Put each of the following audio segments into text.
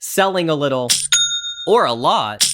Selling a little or a lot,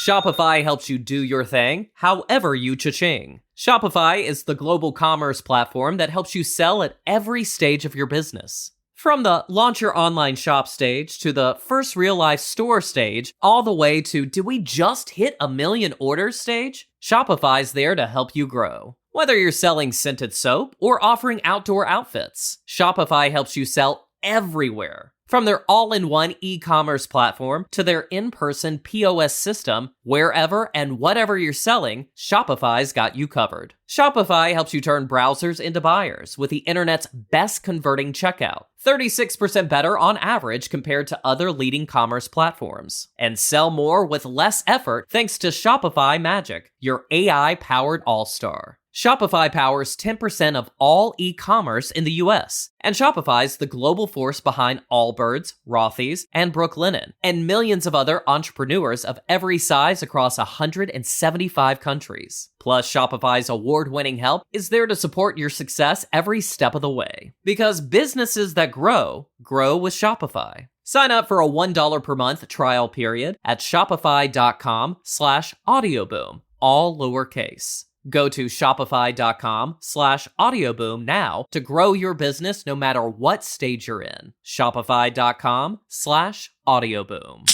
Shopify helps you do your thing, however you cha-ching. Shopify is the global commerce platform that helps you sell at every stage of your business. From the launch your online shop stage to the first real-life store stage, all the way to do we just hit 1 million orders stage, Shopify's there to help you grow. Whether you're selling scented soap or offering outdoor outfits, Shopify helps you sell everywhere. From their all-in-one e-commerce platform to their in-person POS system, wherever and whatever you're selling, Shopify's got you covered. Shopify helps you turn browsers into buyers with the internet's best converting checkout, 36% better on average compared to other leading commerce platforms. And sell more with less effort thanks to Shopify Magic, your AI-powered all-star. Shopify powers 10% of all e-commerce in the US, and Shopify's the global force behind Allbirds, Rothy's, and Brooklinen, and millions of other entrepreneurs of every size across 175 countries. Plus, Shopify's award-winning help is there to support your success every step of the way. Because businesses that grow with Shopify. Sign up for a $1 per month trial period at shopify.com/audioboom, all lowercase. Go to shopify.com/audioboom now to grow your business no matter what stage you're in. Shopify.com/audioboom.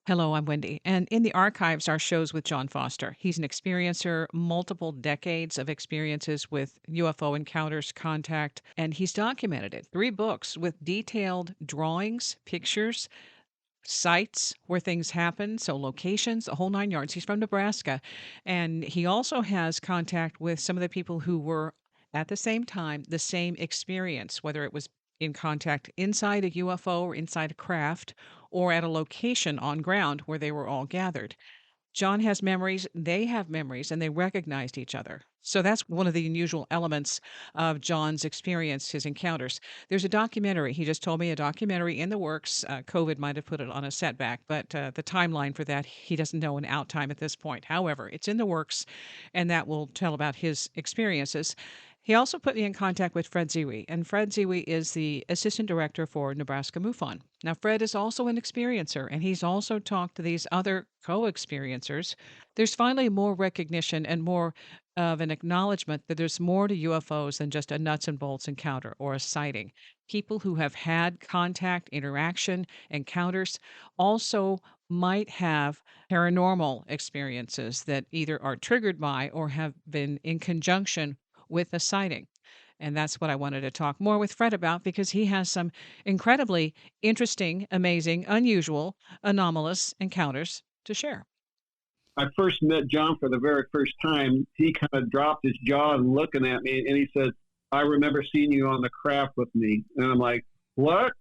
Hello, I'm Wendy, and in the archives are shows with John Foster. He's an experiencer, multiple decades of experiences with UFO encounters, contact, and he's documented it. 3 books with detailed drawings, pictures, sites where things happen, so locations, the whole 9 yards. He's from Nebraska, and he also has contact with some of the people who were at the same time, the same experience, whether it was in contact inside a UFO or inside a craft or at a location on ground where they were all gathered. John has memories, they have memories, and they recognized each other. So that's one of the unusual elements of John's experience, his encounters. There's a documentary, he just told me, a documentary in the works. COVID might have put it on a setback, but the timeline for that, he doesn't know an out time at this point. However, it's in the works, and that will tell about his experiences. He also put me in contact with Fred Zewe, and Fred Zewe is the assistant director for Nebraska MUFON. Now, Fred is also an experiencer, and he's also talked to these other co-experiencers. There's finally more recognition and more of an acknowledgement that there's more to UFOs than just a nuts and bolts encounter or a sighting. People who have had contact, interaction, encounters also might have paranormal experiences that either are triggered by or have been in conjunction with a sighting. And that's what I wanted to talk more with Fred about, because he has some incredibly interesting, amazing, unusual, anomalous encounters to share. I first met John for the very first time. He kind of dropped his jaw and looking at me, and he said, "I remember seeing you on the craft with me." And I'm like, "What?"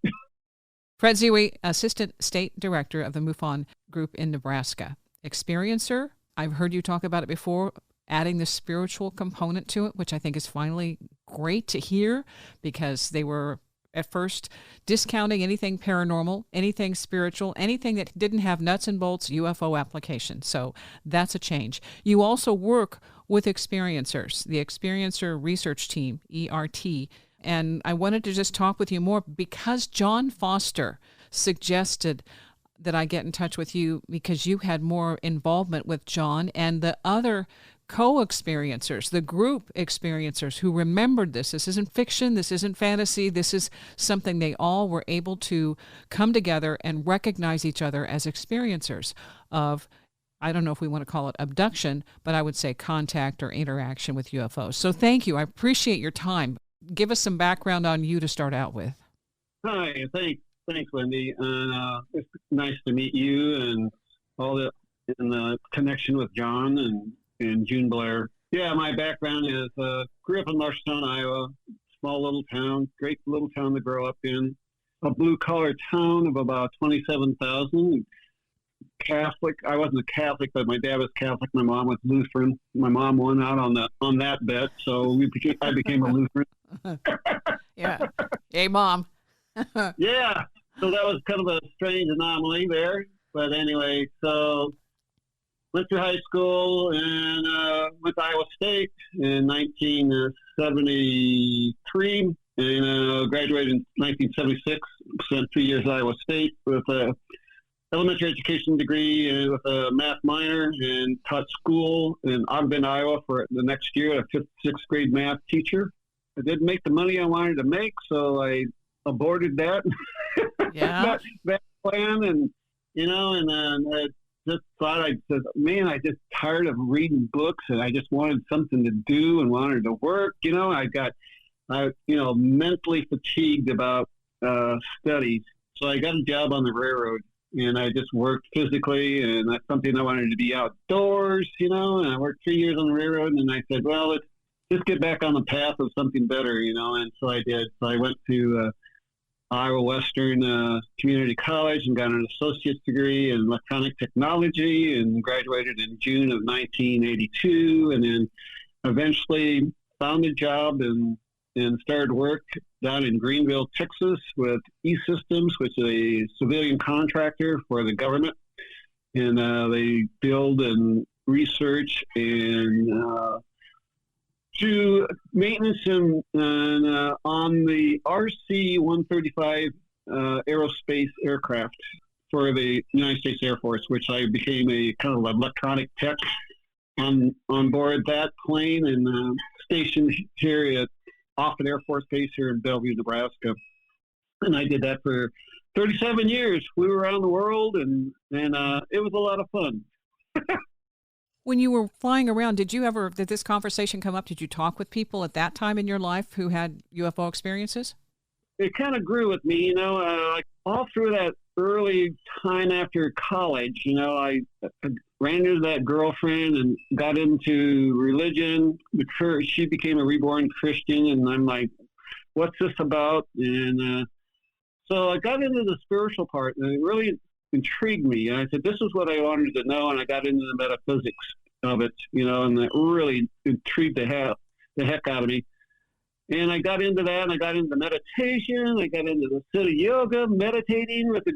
Fred Zewe, Assistant State Director of the MUFON Group in Nebraska. Experiencer, I've heard you talk about it before, adding the spiritual component to it, which I think is finally great to hear, because they were at first discounting anything paranormal, anything spiritual, anything that didn't have nuts and bolts UFO application. So that's a change. You also work with experiencers, the Experiencer Research Team, ERT, and I wanted to just talk with you more because John Foster suggested that I get in touch with you because you had more involvement with John and the other co-experiencers, the group experiencers who remembered this. This isn't fiction, this isn't fantasy, this is something they all were able to come together and recognize each other as experiencers of, I don't know if we want to call it abduction, but I would say contact or interaction with UFOs. So thank you. I appreciate your time. Give us some background on you to start out with. Hi, thanks, Wendy. And it's nice to meet you and all the in the connection with John and June Blair. Yeah, my background is grew up in Marshalltown, Iowa, small little town, great little town to grow up in. A blue-collar town of about 27,000. Catholic. I wasn't a Catholic, but my dad was Catholic. My mom was Lutheran. My mom won out on that bet, so I became a Lutheran. Yeah. Hey, Mom. Yeah. So that was kind of a strange anomaly there. But anyway, so went to high school and went to Iowa State in 1973. and graduated in 1976. Spent 2 years at Iowa State with a elementary education degree and with a math minor, and taught school in Ogden, Iowa for the next year, a fifth, sixth grade math teacher. I didn't make the money I wanted to make, so I aborted that. Yeah. that plan, and I just thought, I said, man, I just tired of reading books, and I just wanted something to do and wanted to work. I mentally fatigued about studies, so I got a job on the railroad, and I just worked physically, and that's something I wanted to be outdoors, and I worked 3 years on the railroad, and I said, well, let's just get back on the path of something better, and so I did. So I went to Iowa Western Community College and got an associate's degree in electronic technology, and graduated in June of 1982, and then eventually found a job and started work down in Greenville, Texas with E-Systems, which is a civilian contractor for the government. And they build and research and do maintenance and on the RC-135 aerospace aircraft for the United States Air Force, which I became a kind of electronic tech on board that plane, and stationed here at Offutt Air Force Base here in Bellevue, Nebraska. And I did that for 37 years. Flew around the world, and it was a lot of fun. When you were flying around, did this conversation come up? Did you talk with people at that time in your life who had UFO experiences? It kind of grew with me, like all through that early time after college. I ran into that girlfriend and got into religion. She became a reborn Christian, and I'm like, what's this about? And so I got into the spiritual part, and it really intrigued me. And I said, this is what I wanted to know, and I got into the metaphysics of it, and it really intrigued the heck out of me. And I got into that, and I got into meditation. I got into the Siddha yoga, meditating with the,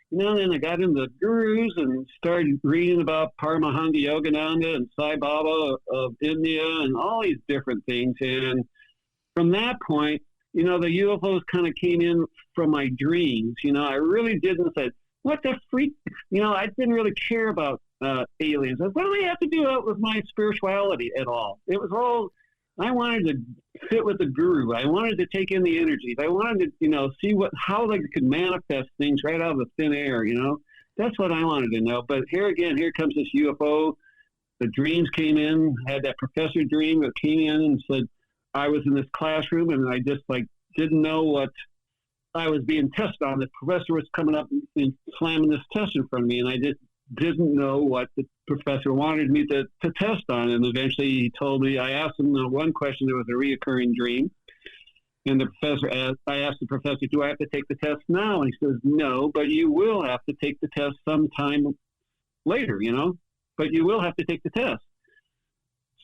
and I got into gurus and started reading about Paramahansa Yogananda and Sai Baba of India and all these different things. And from that point, the UFOs kind of came in from my dreams. I really didn't say, what the freak? I didn't really care about aliens. What do they have to do with my spirituality at all? It was all, I wanted to fit with the guru. I wanted to take in the energies. I wanted to, see how they could manifest things right out of the thin air, That's what I wanted to know. But here comes this UFO. The dreams came in. I had that professor dream that came in and said I was in this classroom, and I just didn't know what I was being tested on. The professor was coming up and slamming this test in front of me, and I just didn't know what the professor wanted me to test on. And eventually he told me, I asked him the one question that was a reoccurring dream. And I asked the professor, do I have to take the test now? And he says, no, but you will have to take the test sometime later, but you will have to take the test.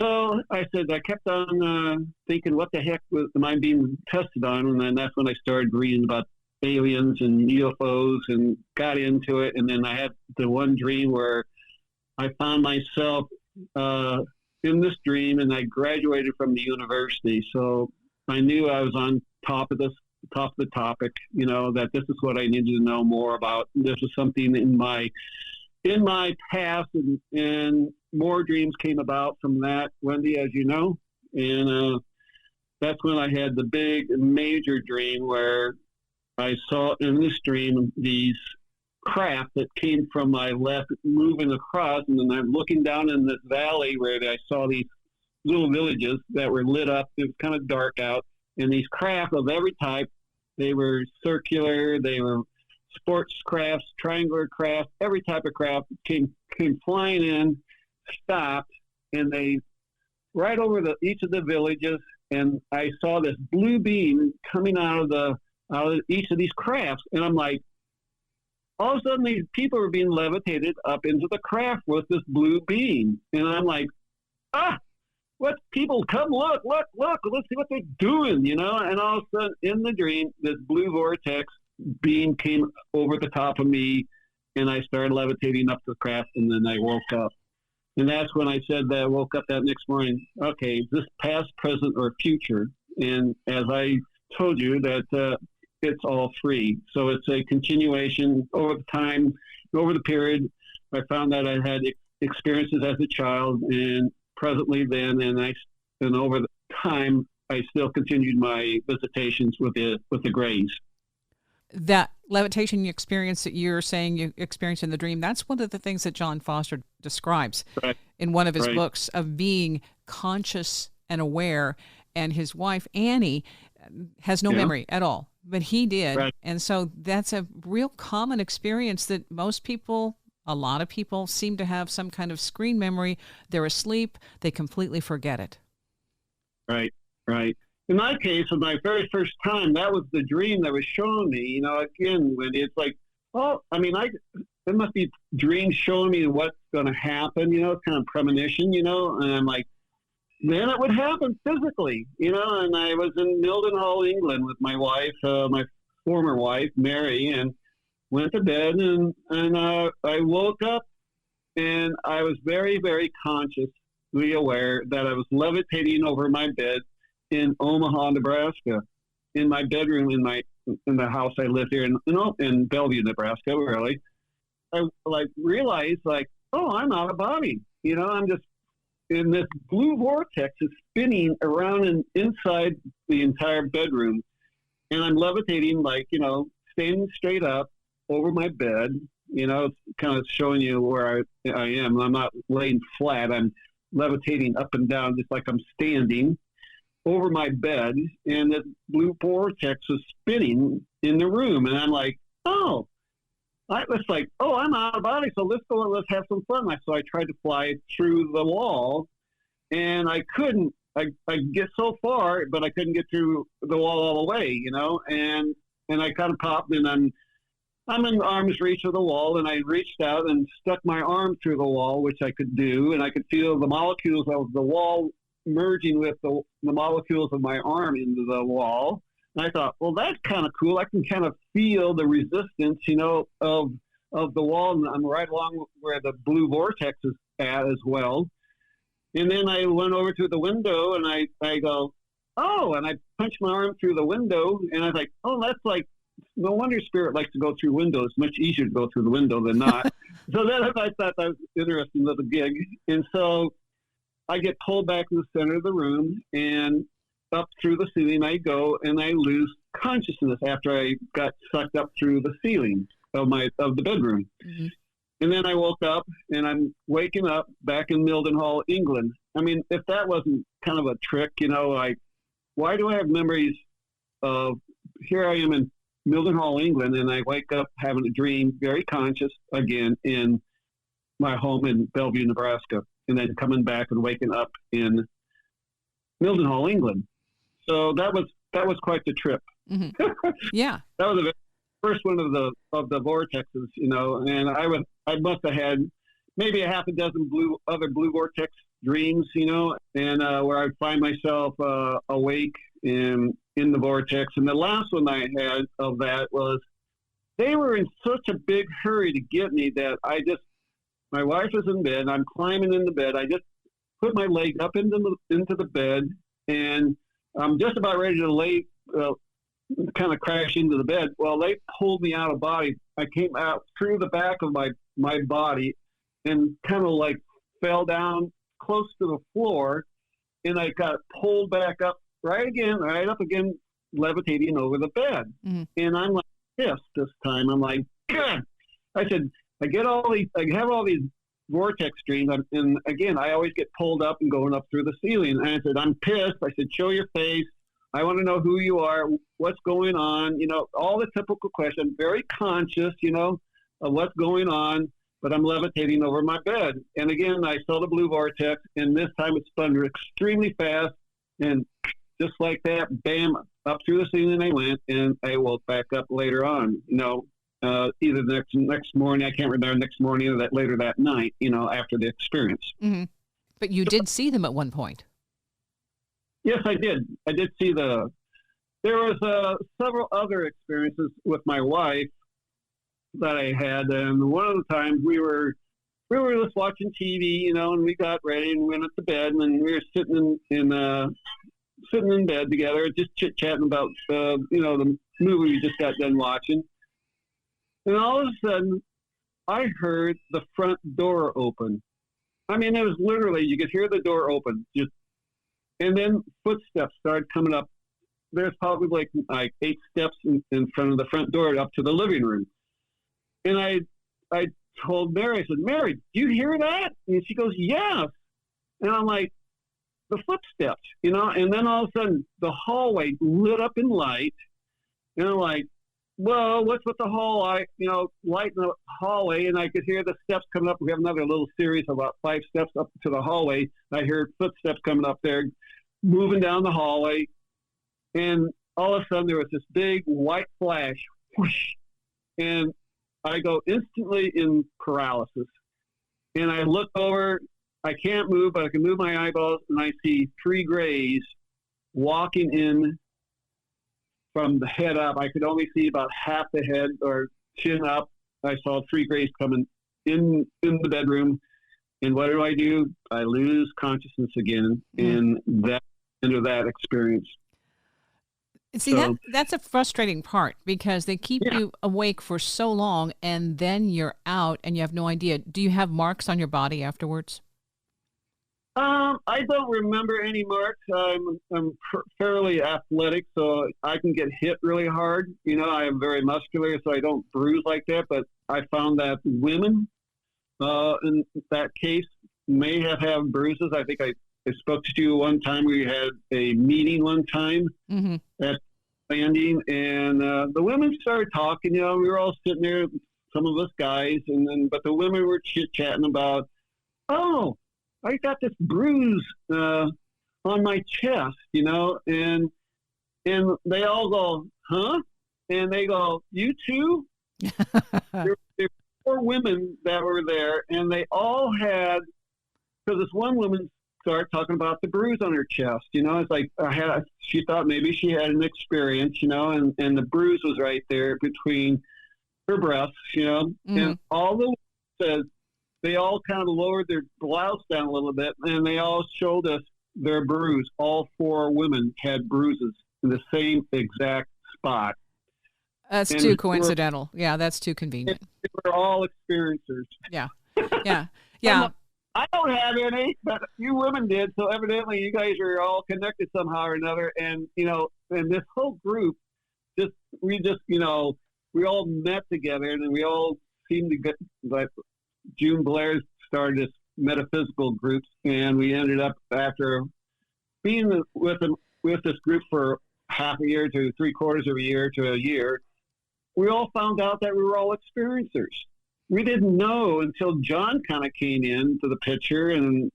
So I said, I kept on thinking, what the heck am I being tested on? And then that's when I started reading about aliens and UFOs and got into it. And then I had the one dream where I found myself in this dream, and I graduated from the university. So I knew I was on top of the topic, that this is what I needed to know more about. This was something in my past, and more dreams came about from that, Wendy, as you know. And that's when I had the big major dream where I saw in this dream these craft that came from my left moving across, and then I'm looking down in this valley where I saw these little villages that were lit up. It was kind of dark out, and these craft of every type. They were circular, they were sports crafts, triangular craft, every type of craft came flying in, stopped, and they right over each of the villages, and I saw this blue beam coming out of each of these crafts, and I'm like, all of a sudden these people are being levitated up into the craft with this blue beam, and I'm like, what people, come look, let's see what they're doing, and all of a sudden in the dream, this blue vortex beam came over the top of me, and I started levitating up the craft, and then I woke up. And that's when I said that I woke up that next morning, okay, is this past, present, or future? And as I told you that it's all three. So it's a continuation over the time, over the period. I found that I had experiences as a child, and presently then, and over the time, I still continued my visitations with the Greys. That levitation experience that you're saying you experienced in the dream, that's one of the things that John Foster describes in one of his books, of being conscious and aware. And his wife, Annie, has no memory at all, but he did. Right. And so that's a real common experience that most people, a lot of people, seem to have some kind of screen memory. They're asleep. They completely forget it. Right. In my case, with my very first time, that was the dream that was showing me, again, when it's like, there must be dreams showing me what's going to happen, it's kind of premonition, and I'm like, then it would happen physically, and I was in Mildenhall, England with my wife, my former wife, Mary, and went to bed, and I woke up, and I was very, very consciously aware that I was levitating over my bed in Omaha, Nebraska, in my bedroom in the house I live here in Bellevue, Nebraska, really. I realized I'm out of body. I'm just in this blue vortex is spinning around and inside the entire bedroom. And I'm levitating, standing straight up over my bed. It's kind of showing you where I am. I'm not laying flat. I'm levitating up and down just like I'm standing over my bed, and the blue vortex is spinning in the room. And I'm like, I'm out of body, so let's have some fun. So I tried to fly through the wall, and I couldn't. I get so far, but I couldn't get through the wall all the way, and I kind of popped, and I'm in arm's reach of the wall, and I reached out and stuck my arm through the wall, which I could do, and I could feel the molecules of the wall merging with the molecules of my arm into the wall. And I thought, well, that's kind of cool. I can kind of feel the resistance, of the wall. And I'm right along where the blue vortex is at as well. And then I went over to the window, and I go, and I punched my arm through the window. And I was like, that's like, no wonder spirit likes to go through windows. It's much easier to go through the window than not. So then I thought that was an interesting little gig. And so I get pulled back in the center of the room, and up through the ceiling I go, and I lose consciousness after I got sucked up through the ceiling of the bedroom. Mm-hmm. And then I woke up, and I'm waking up back in Mildenhall, England. I mean, if that wasn't kind of a trick, why do I have memories of here I am in Mildenhall, England, and I wake up having a dream, very conscious again in my home in Bellevue, Nebraska, and then coming back and waking up in Mildenhall, England. So that was quite the trip. Mm-hmm. Yeah, that was the first one of the vortexes, and I must have had maybe a half a dozen other blue vortex dreams, and where I'd find myself awake in the vortex. And the last one I had of that was they were in such a big hurry to get me that my wife is in bed. I'm climbing in the bed. I just put my leg up into the bed, and I'm just about ready to lay, kind of crash into the bed. Well, they pulled me out of body. I came out through the back of my body and kind of fell down close to the floor, and I got pulled back up right up again, levitating over the bed. Mm-hmm. And I'm like pissed this time. I'm like, God. I said, I have all these vortex dreams, and again, I always get pulled up and going up through the ceiling. And I said, I'm pissed. I said, show your face. I want to know who you are, what's going on, all the typical questions. Very conscious, of what's going on, but I'm levitating over my bed. And again, I saw the blue vortex, and this time it spun extremely fast, and just like that, bam, up through the ceiling I went, and I woke back up later on, either the next morning, I can't remember, next morning or later that night, after the experience. Mm-hmm. But you did see them at one point. Yes, I did. I did see there was several other experiences with my wife that I had. And one of the times we were just watching TV, and we got ready and went up to bed, and we were sitting in sitting in bed together, just chit-chatting about, the movie we just got done watching. And all of a sudden, I heard the front door open. I mean, it was literally, you could hear the door open. And then footsteps started coming up. There's probably like 8 steps in front of the front door up to the living room. And I told Mary, I said, Mary, do you hear that? And she goes, yes. And I'm like, the footsteps, and then all of a sudden the hallway lit up in light. And I'm like, whoa, what's with the hallway, light in the hallway? And I could hear the steps coming up. We have another little series of about 5 steps up to the hallway. I heard footsteps coming up there, moving down the hallway. And all of a sudden there was this big white flash, whoosh, and I go instantly in paralysis. And I look over, I can't move, but I can move my eyeballs, and I see 3 grays walking in from the head up. I could only see about half the head or chin up. I saw 3 grays coming in the bedroom. And what do? I lose consciousness again. And that's the end of that experience. See, that's a frustrating part, because they keep you awake for so long, and then you're out and you have no idea. Do you have marks on your body afterwards? I don't remember any marks. I'm fairly athletic, so I can get hit really hard. I am very muscular, so I don't bruise like that. But I found that women, in that case, may have had bruises. I think I spoke to you one time. We had a meeting one time at landing, and the women started talking. We were all sitting there, some of us guys, but the women were chit-chatting about, oh, I got this bruise on my chest, and they all go, huh? And they go, you too? there were 4 women that were there, and they all had, because this one woman started talking about the bruise on her chest. It's like she thought maybe she had an experience, and the bruise was right there between her breasts, and all the women said, they all kind of lowered their blouse down a little bit, and they all showed us their bruise. All 4 women had bruises in the same exact spot. That's too coincidental. Yeah, that's too convenient. They were all experiencers. Yeah. I don't have any, but you women did, so evidently you guys are all connected somehow or another. And, and this whole group, we all met together, and we all seemed to get, like, June Blair started this metaphysical group, and we ended up, after being with this group for half a year to 3/4 of a year to a year, we all found out that we were all experiencers. We didn't know until John kind of came into the picture, and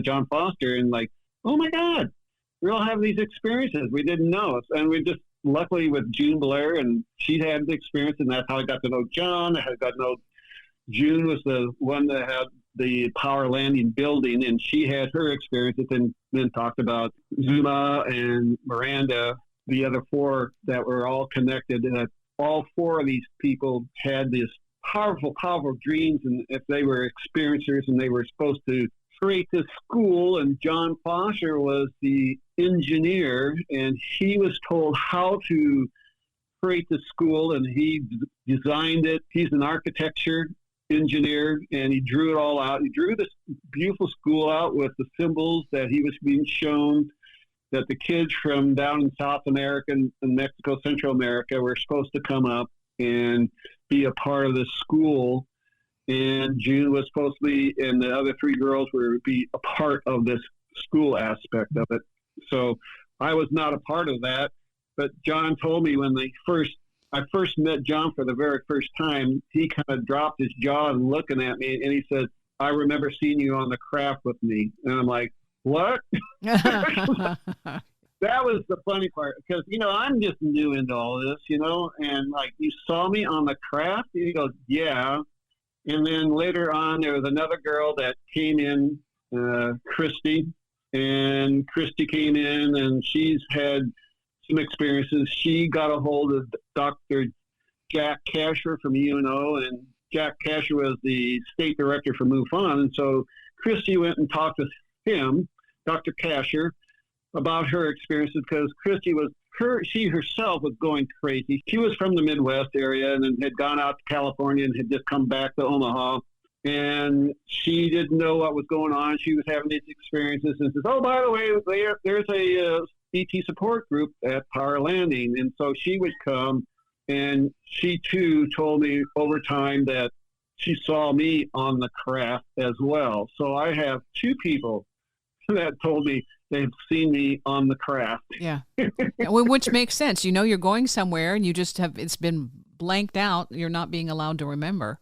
John Foster, and like, oh my God, we all have these experiences. We didn't know. And we just, luckily with June Blair, and she had the experience, and that's how I got to know John. I got to know June was the one that had the power landing building, and she had her experiences, and then talked about Zuma and Miranda, the other 4 that were all connected. And all 4 of these people had this powerful dreams, and if they were experiencers, and they were supposed to create this school, and John Foster was the engineer, and he was told how to create the school, and he designed it. He's an architecture engineer, and he drew it all out. He drew this beautiful school out with the symbols that he was being shown, that the kids from down in South America and Mexico, Central America, were supposed to come up and be a part of this school. And June was supposed to be, and the other 3 girls were be a part of this school aspect of it. So I was not a part of that, but John told me when I first met John for the very first time, he kind of dropped his jaw and looking at me, and he said, I remember seeing you on the craft with me. And I'm like, what? That was the funny part, because, I'm just new into all this, and like, you saw me on the craft? And he goes, yeah. And then later on, there was another girl that came in, Christy, and Christy came in, and she's had some experiences. She got a hold of Dr. Jack Casher from UNO, and Jack Casher was the state director for MUFON. And so Christy went and talked with him, Dr. Casher, about her experiences because she herself was going crazy. She was from the Midwest area and then had gone out to California and had just come back to Omaha. And she didn't know what was going on. She was having these experiences and says, oh, by the way, there's a ET support group at Power Landing. And so she would come, and she, too, told me over time that she saw me on the craft as well. So I have two people that told me they've seen me on the craft. Yeah. Which makes sense. You know, you're going somewhere and you just it's been blanked out. You're not being allowed to remember.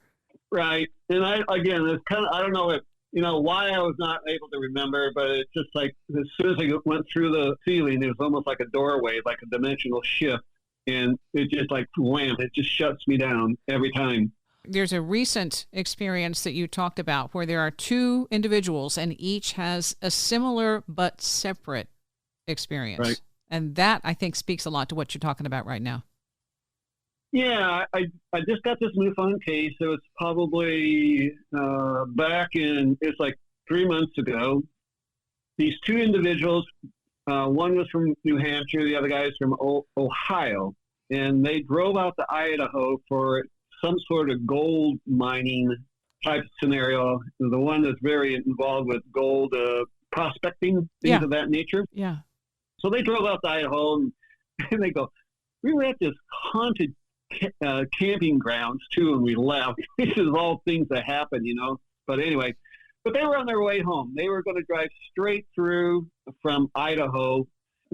Right. And it's kind of, I don't know why I was not able to remember, but it's just like as soon as I went through the ceiling, it was almost like a doorway, like a dimensional shift. And it just like wham, it just shuts me down every time. There's a recent experience that you talked about where there are two individuals and each has a similar but separate experience. Right. And that, I think, speaks a lot to what you're talking about right now. Yeah, I just got this MUFON case. It was probably it's like 3 months ago. These two individuals, one was from New Hampshire, the other guy is from Ohio, and they drove out to Idaho for some sort of gold mining type scenario. The one that's very involved with gold prospecting, things of that nature. Yeah. So they drove out to Idaho, and they go, we were at this haunted camping grounds too, and we left. This is all things that happen, But anyway, they were on their way home. They were going to drive straight through from Idaho.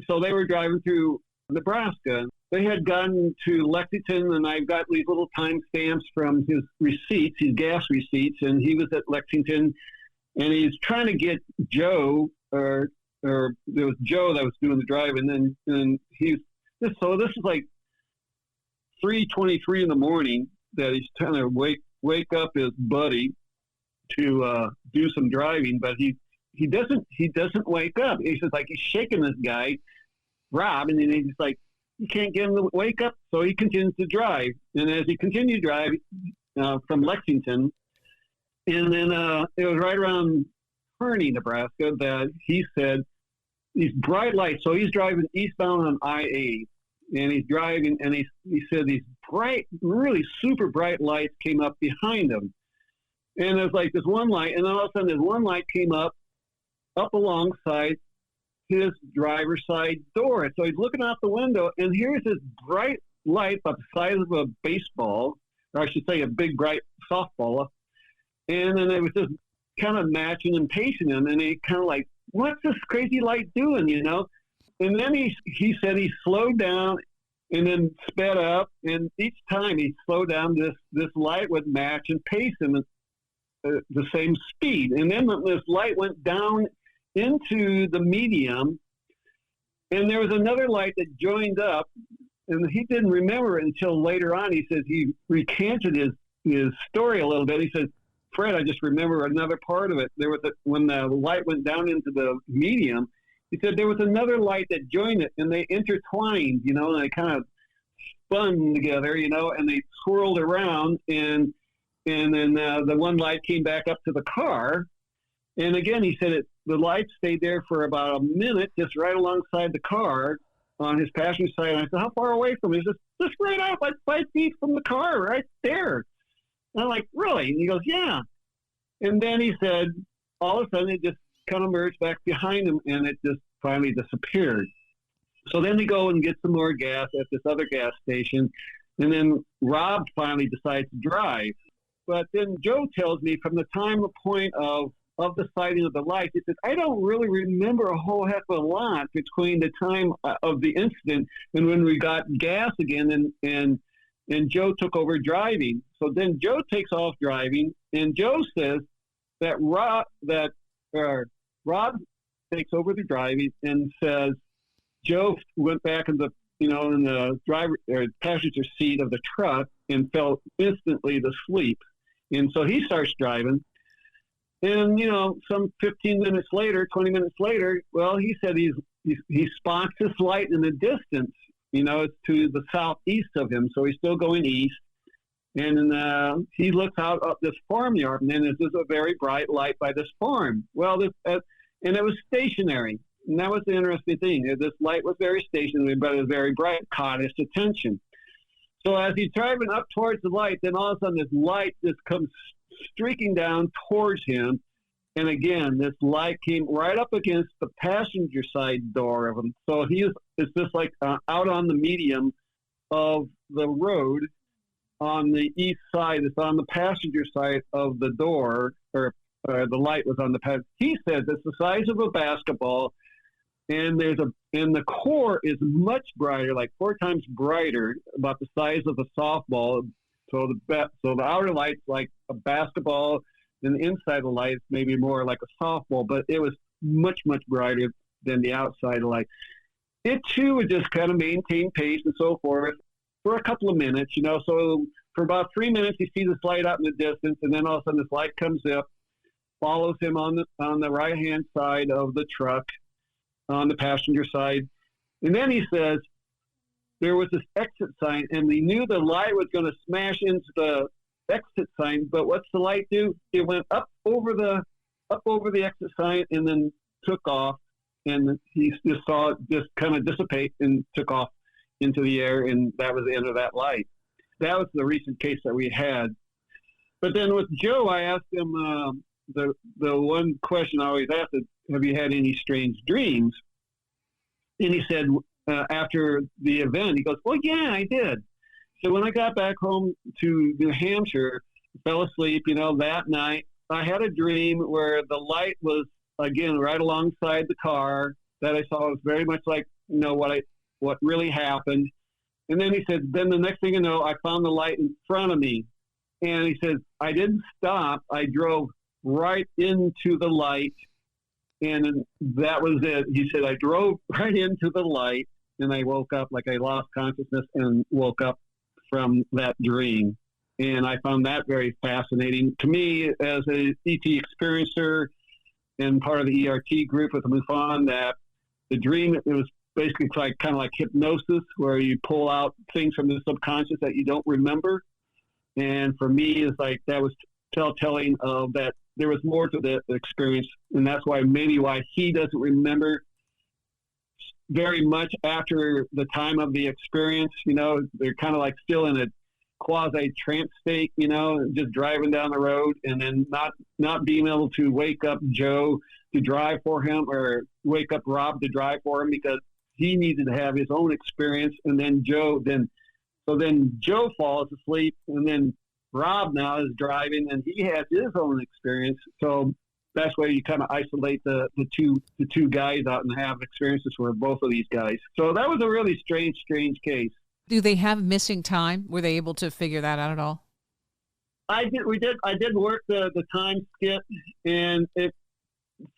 So they were driving through Nebraska. They had gotten to Lexington, and I've got these little time stamps from his receipts, his gas receipts, and he was at Lexington, and he's trying to get Joe, or there was Joe that was doing the driving, and this is like 3:23 in the morning that he's trying to wake up his buddy to do some driving, but he doesn't wake up. He's just like, he's shaking this guy, Rob, and then he's like, you can't get him to wake up, so he continues to drive. And as he continued to drive from Lexington, and then it was right around Kearney, Nebraska, that he said these bright lights. So he's driving eastbound on I-8, and he's driving, and he said these bright, really super bright lights came up behind him. And it was like this one light, and then all of a sudden this one light came up alongside his driver's side door. So he's looking out the window, and here's this bright light about the size of a baseball, or I should say a big, bright softball. And then it was just kind of matching and pacing him, and he kind of like, what's this crazy light doing, And then he said he slowed down and then sped up, and each time he slowed down, this light would match and pace him at the same speed. And then this light went down into the medium, and there was another light that joined up, and he didn't remember it until later on. He says he recanted his story a little bit. He says, Fred, I just remember another part of it. There was when the light went down into the medium, he said there was another light that joined it, and they intertwined, and they kind of spun together, and they swirled around, and then the one light came back up to the car. And again, he said the light stayed there for about a minute, just right alongside the car on his passenger side. And I said, how far away from me? He says, just right out, like 5 feet from the car, right there. And I'm like, really? And he goes, yeah. And then he said, all of a sudden, it just kind of merged back behind him, and it just finally disappeared. So then they go and get some more gas at this other gas station, and then Rob finally decides to drive. But then Joe tells me from the point of the sighting of the light, he says, I don't really remember a whole heck of a lot between the time of the incident and when we got gas again, and Joe took over driving. So then Joe takes off driving, and Joe says that Rob takes over the driving and says Joe went back in the driver or passenger seat of the truck and fell instantly to sleep. And so he starts driving, and some 15 minutes later, 20 minutes later, well, he said he spots this light in the distance. It's to the southeast of him, so he's still going east. And he looks out up this farmyard, and then there's a very bright light by this farm. Well, and it was stationary. And that was the interesting thing. This light was very stationary, but it was very bright, caught his attention. So as he's driving up towards the light, then all of a sudden this light just comes streaking down towards him. And again, this light came right up against the passenger side door of him. So it's just like out on the medium of the road on the east side. It's on the passenger side of the door, or the light was on the passenger. He says it's the size of a basketball, and the core is much brighter, like 4 times brighter, about the size of a softball. So the outer light's like a basketball, and the inside of the light is maybe more like a softball, but it was much, much brighter than the outside of the light. It too would just kind of maintain pace and so forth for a couple of minutes, So for about 3 minutes, you see this light out in the distance, and then all of a sudden this light comes up, follows him on the right-hand side of the truck, on the passenger side. And then he says there was this exit sign, and we knew the light was going to smash into the exit sign, but what's the light do? It went up over the exit sign and then took off, and he just saw it just kind of dissipate and took off into the air, and that was the end of that light. That was the recent case that we had. But then with Joe, I asked him the one question I always ask is, have you had any strange dreams? And he said, after the event, he goes, well, yeah, I did. So when I got back home to New Hampshire, fell asleep, that night, I had a dream where the light was, again, right alongside the car that I saw. It was very much like, what really happened. And then he said, then the next thing you know, I found the light in front of me. And he says, I didn't stop. I drove right into the light. And that was it. He said, I drove right into the light, and I woke up like I lost consciousness and woke up from that dream. And I found that very fascinating. To me, as a ET experiencer and part of the ERT group with the MUFON, that the dream, it was basically kind of like hypnosis, where you pull out things from the subconscious that you don't remember. And for me, it's like that was telling of that there was more to the experience, and that's why he doesn't remember very much after the time of the experience. They're kind of like still in a quasi trance state, just driving down the road, and then not being able to wake up Joe to drive for him, or wake up Rob to drive for him, because he needed to have his own experience. And then Joe falls asleep, and then Rob now is driving, and he has his own experience. So that's why you kind of isolate the two guys out and have experiences for both of these guys. So that was a really strange case. Do they have missing time? Were they able to figure that out at all? I did work the time skip, and it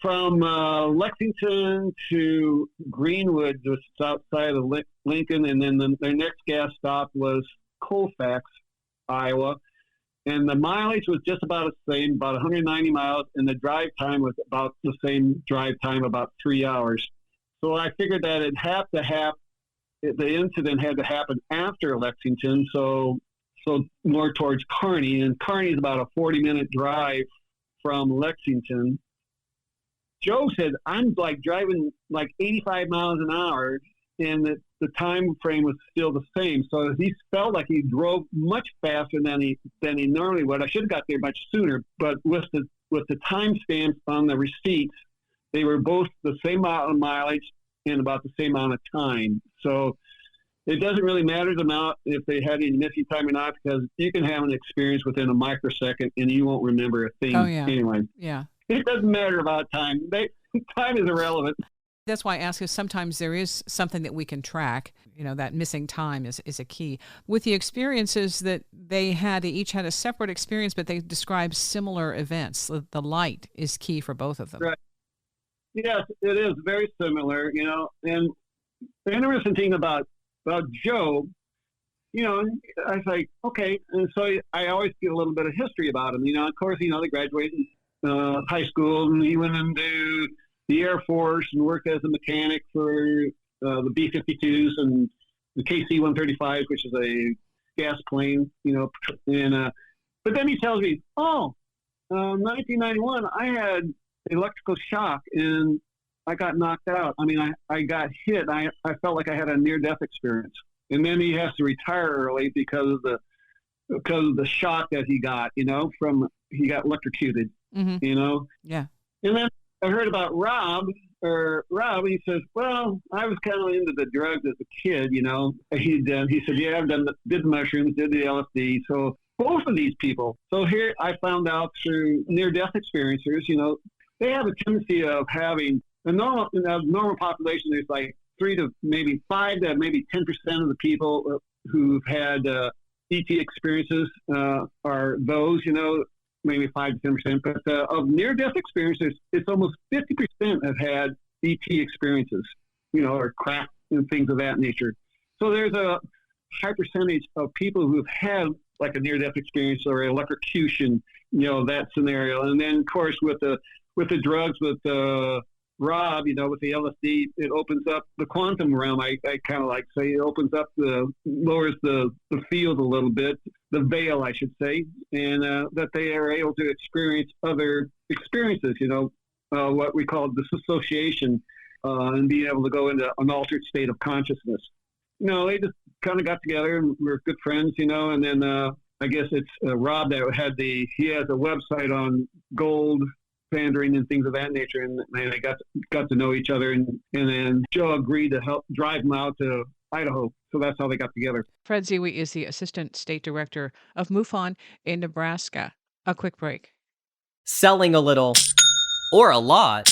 from Lexington to Greenwood, just outside of Lincoln, and then their next gas stop was Colfax, Iowa. And the mileage was just about the same, about 190 miles, and the drive time was about the same drive time, about 3 hours. So I figured that the incident had to happen after Lexington, so more towards Kearney. And Kearney is about a 40-minute drive from Lexington. Joe said, I'm like driving like 85 miles an hour, and the time frame was still the same. So he felt like he drove much faster than he normally would. I should have got there much sooner, but with the time stamps on the receipts, they were both the same amount of mileage and about the same amount of time. So it doesn't really matter the amount if they had any missing time or not, because you can have an experience within a microsecond and you won't remember a thing. Oh, yeah. Anyway. Yeah. It doesn't matter about time. Time is irrelevant. That's why I ask, if sometimes there is something that we can track. That missing time is a key. With the experiences that they each had a separate experience, but they describe similar events. The light is key for both of them. Right. Yes, it is very similar, and the interesting thing about Joe, I was like, okay. And so I always get a little bit of history about him. Of course, they graduated high school, and he went into the Air Force and worked as a mechanic for the B-52s and the KC-135s, which is a gas plane, but then he tells me, 1991, I had electrical shock, and I got knocked out. I mean, I got hit. I felt like I had a near-death experience. And then he has to retire early because of the shock that he got, he got electrocuted, Yeah. And then I heard about Rob, he says, well, I was kind of into the drugs as a kid, He said, yeah, did the mushrooms, did the LSD. So both of these people. So here I found out through near-death experiencers, they have a tendency of having in the normal population. There's like 3 to maybe 5 to maybe 10% of the people who've had ET experiences are those, maybe 5 to 10%. But of near-death experiences, it's almost 50% have had ET experiences, or crack and things of that nature. So there's a high percentage of people who've had like a near-death experience or electrocution, that scenario. And then, of course, with the drugs, with Rob, with the LSD, it opens up the quantum realm. I kind of like say it opens up lowers the field a little bit, the veil, I should say, and that they are able to experience other experiences, what we call disassociation, and being able to go into an altered state of consciousness. They just kind of got together and we're good friends, and then I guess it's Rob that he has a website on gold pandering and things of that nature, and they got to know each other, and then Joe agreed to help drive him out to Idaho. So that's how they got together. Fred Zewe is the Assistant State Director of MUFON in Nebraska. A quick break. Selling a little or a lot,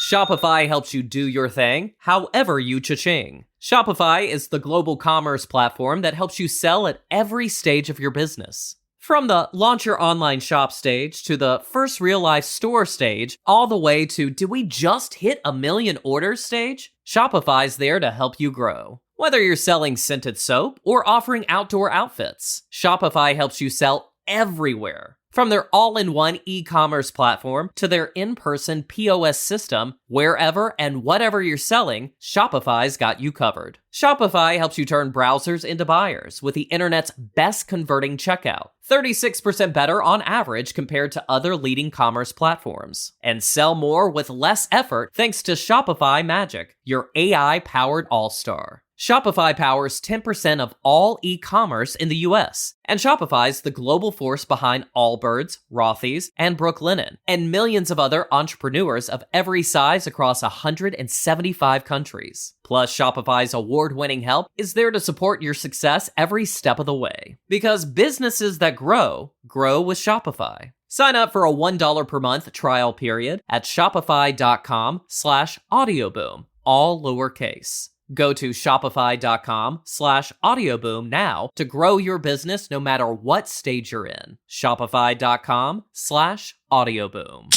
Shopify helps you do your thing, however you cha-ching. Shopify is the global commerce platform that helps you sell at every stage of your business. From the launch your online shop stage to the first real life store stage, all the way to did we just hit 1 million orders stage? Shopify's there to help you grow. Whether you're selling scented soap or offering outdoor outfits, Shopify helps you sell everywhere. From their all-in-one e-commerce platform to their in-person POS system, wherever and whatever you're selling, Shopify's got you covered. Shopify helps you turn browsers into buyers with the internet's best converting checkout, 36% better on average compared to other leading commerce platforms. And sell more with less effort thanks to Shopify Magic, your AI-powered all-star. Shopify powers 10% of all e-commerce in the US, and Shopify's the global force behind Allbirds, Rothy's, and Brooklinen, and millions of other entrepreneurs of every size across 175 countries. Plus, Shopify's award-winning help is there to support your success every step of the way. Because businesses that grow with Shopify. Sign up for a $1 per month trial period at shopify.com/audioboom, all lowercase. Go to shopify.com/audioboom now to grow your business no matter what stage you're in. Shopify.com/audioboom.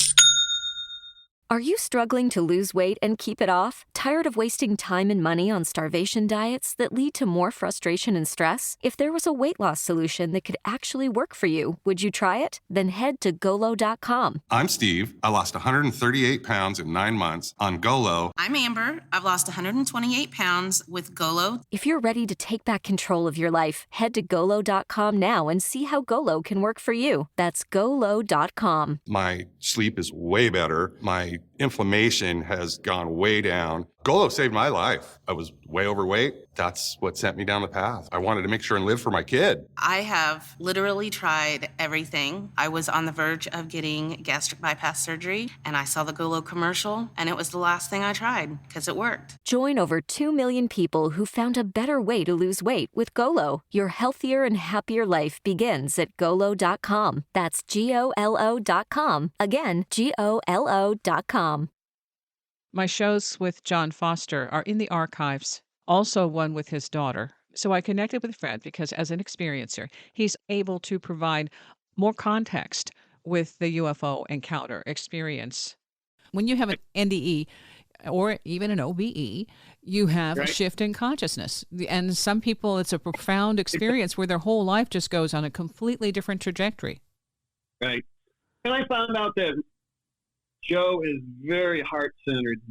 Are you struggling to lose weight and keep it off? Tired of wasting time and money on starvation diets that lead to more frustration and stress? If there was a weight loss solution that could actually work for you, would you try it? Then head to Golo.com. I'm Steve. I lost 138 pounds in 9 months on Golo. I'm Amber. I've lost 128 pounds with Golo. If you're ready to take back control of your life, head to Golo.com now and see how Golo can work for you. That's Golo.com. My sleep is way better. My inflammation has gone way down. Golo saved my life. I was way overweight. That's what sent me down the path. I wanted to make sure and live for my kid. I have literally tried everything. I was on the verge of getting gastric bypass surgery, and I saw the Golo commercial, and it was the last thing I tried because it worked. Join over 2 million people who found a better way to lose weight with Golo. Your healthier and happier life begins at Golo.com. That's Golo.com. Again, Golo.com. My shows with John Foster are in the archives, also one with his daughter. So I connected with Fred because as an experiencer, he's able to provide more context with the UFO encounter experience. When you have an NDE or even an OBE, you have a shift in consciousness. And some people, it's a profound experience where their whole life just goes on a completely different trajectory. Right. And I found out that Joe is very heart-centered,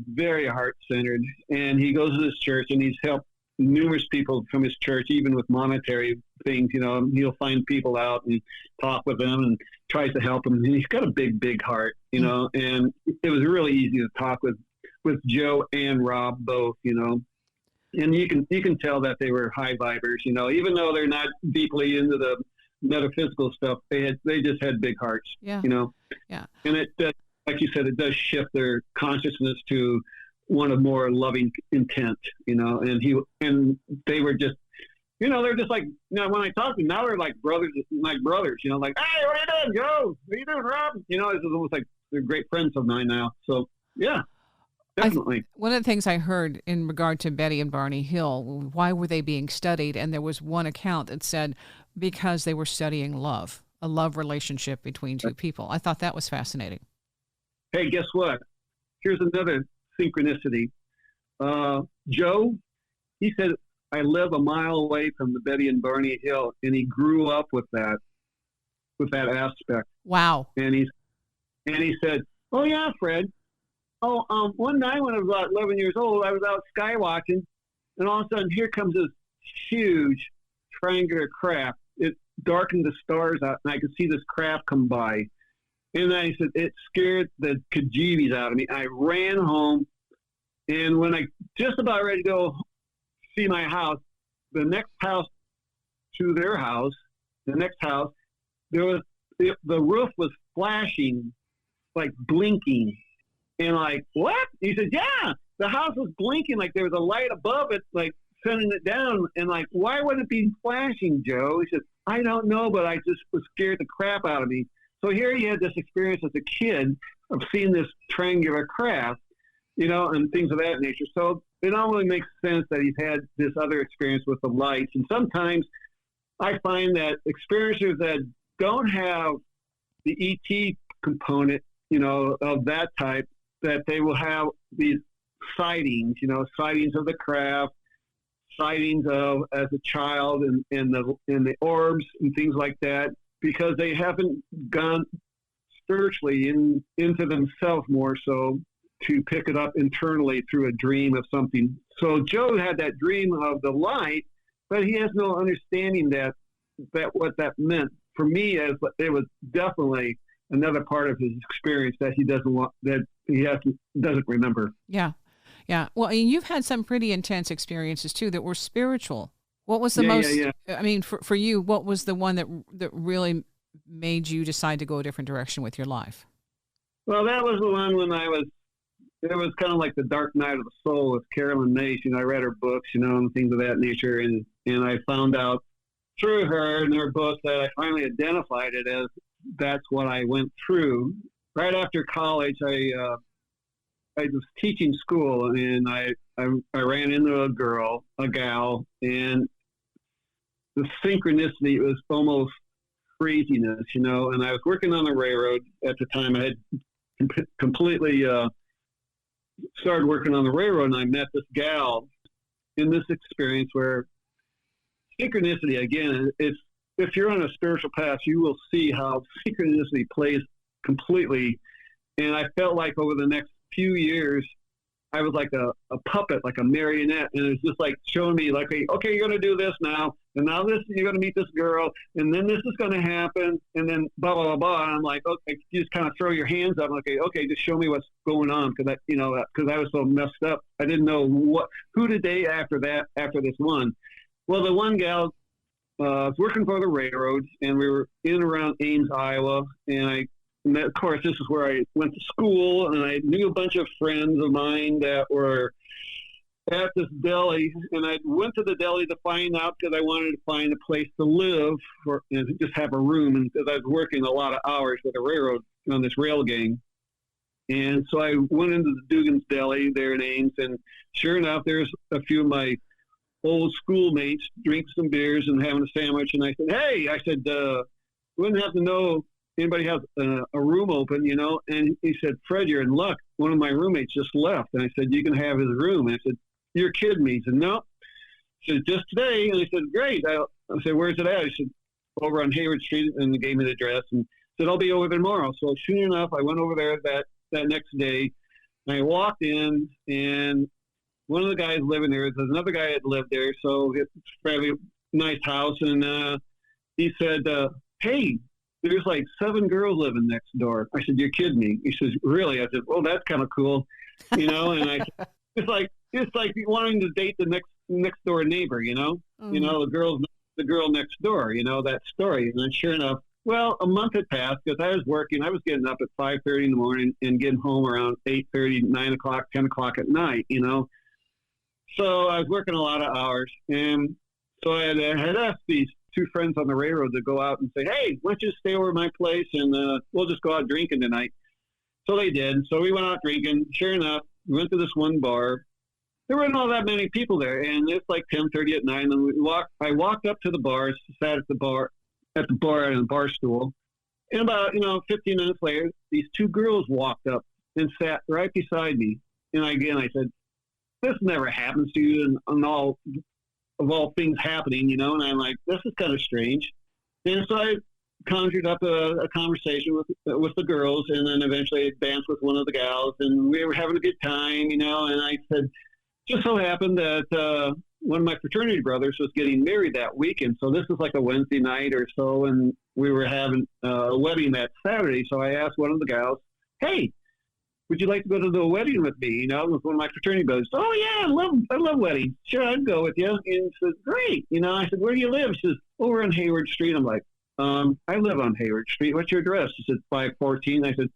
and he goes to this church, and he's helped numerous people from his church, even with monetary things. He'll find people out and talk with them and tries to help them. And he's got a big, big heart, and it was really easy to talk with with Joe and Rob both, you know. And you can tell that they were high vibers, you know, even though they're not deeply into the metaphysical stuff. They just had big hearts, Yeah. you know. Yeah. And it does, like you said, it does shift their consciousness to one of more loving intent, you know. And they were just, you know, they're just like, you know, when I talk to them now, they're like brothers, you know, like, hey, what are you doing, Joe? What are you doing, Rob? You know, it's almost like they're great friends of mine now. So yeah. Definitely. One of the things I heard in regard to Betty and Barney Hill, why were they being studied? And there was one account that said because they were studying love, a love relationship between two people. I thought that was fascinating. Hey, guess what? Here's another synchronicity. Joe, he said, I live a mile away from the Betty and Barney Hill, and he grew up with that aspect. Wow. And he said, oh yeah, Fred. Oh, one night when I was about 11 years old, I was out sky watching, and all of a sudden, here comes this huge triangular craft. It darkened the stars out, and I could see this craft come by. And then he said, it scared the kajeebies out of me. I ran home, and when I just about ready to go see my house, the next house to their house, there was the roof was flashing, like blinking. And like, what? He said, yeah, the house was blinking, like there was a light above it, like sending it down. And like, why would it be flashing, Joe? He said, I don't know, but I just was scared the crap out of me. So here he had this experience as a kid of seeing this triangular craft, you know, and things of that nature. So it not only makes sense that he's had this other experience with the lights. And sometimes I find that experiencers that don't have the ET component, you know, of that type, that they will have these sightings, you know, sightings of the craft, sightings of as a child in the orbs and things like that, because they haven't gone spiritually into themselves more so to pick it up internally through a dream of something. So Joe had that dream of the light, but he has no understanding that what that meant. For me, it was definitely another part of his experience that he doesn't remember. Yeah. Yeah. Well, and you've had some pretty intense experiences too that were spiritual. What was the most, I mean, for you, what was the one that really made you decide to go a different direction with your life? Well, that was the one when it was kind of like the dark night of the soul with Carolyn Mace. You know, I read her books, you know, and things of that nature. And I found out through her and her books that I finally identified it as that's what I went through. Right after college, I was teaching school, and I ran into a gal, and the synchronicity was almost craziness, you know. And I was working on the railroad at the time. I had completely started working on the railroad, and I met this gal in this experience where synchronicity, again, it's, if you're on a spiritual path, you will see how synchronicity plays completely. And I felt like over the next few years, I was like a puppet, like a marionette. And it was just like showing me like, okay, you're going to do this now. And now you're going to meet this girl. And then this is going to happen. And then blah, blah, blah, blah. And I'm like, okay, you just kind of throw your hands up. I'm like, okay, just show me what's going on. Cause I was so messed up. I didn't know who to date after this one. Well, the one gal, was working for the railroad, and we were in and around Ames, Iowa, and of course, this is where I went to school, and I knew a bunch of friends of mine that were at this deli, and I went to the deli to find out because I wanted to find a place to live and just have a room, and because I was working a lot of hours with the railroad on this rail gang. And so I went into the Dugan's Deli there in Ames, and sure enough, there's a few of my old schoolmates drinking some beers and having a sandwich. And I said, hey, wouldn't have to know anybody has a room open, you know? And he said, Fred, you're in luck. One of my roommates just left. And I said, you can have his room. And I said, you're kidding me. He said, no. He said, just today. And I said, great. I said, where's it at? He said, over on Hayward Street, and he gave me the address and said, I'll be over there tomorrow. So soon enough, I went over there that next day. And I walked in, and one of the guys living there, there's another guy that lived there, so it's a fairly nice house. And he said, hey, there's like 7 girls living next door. I said, you're kidding me. He says, really? I said, well, that's kind of cool, and I said, it's like wanting to date the next door neighbor, the girl next door, that story. And then sure enough, well, a month had passed because I was working. I was getting up at 5:30 in the morning and getting home around 8:30, 9 o'clock, 10 o'clock at night, So I was working a lot of hours. And so I had asked these 2 friends on the railroad to go out and say, hey, why don't you stay over at my place and we'll just go out drinking tonight. So they did. So we went out drinking. Sure enough, we went to this one bar. There weren't all that many people there. And it's like 10:30 at night. And I walked up to the bar, sat at the bar on a bar stool. And about, 15 minutes later, these 2 girls walked up and sat right beside me. And I said, this never happens to you and all of all things happening, and I'm like, this is kind of strange. And so I conjured up a conversation with the girls, and then eventually I danced with one of the gals, and we were having a good time, and I said, just so happened that one of my fraternity brothers was getting married that weekend. So this was like a Wednesday night or so, and we were having a wedding that Saturday. So I asked one of the gals, hey, would you like to go to the wedding with me? With one of my fraternity brothers. Oh yeah, I love weddings. Sure, I'd go with you. And she said, great. I said, where do you live? She says, over on Hayward Street. I'm like, I live on Hayward Street. What's your address? She said, 514. I said,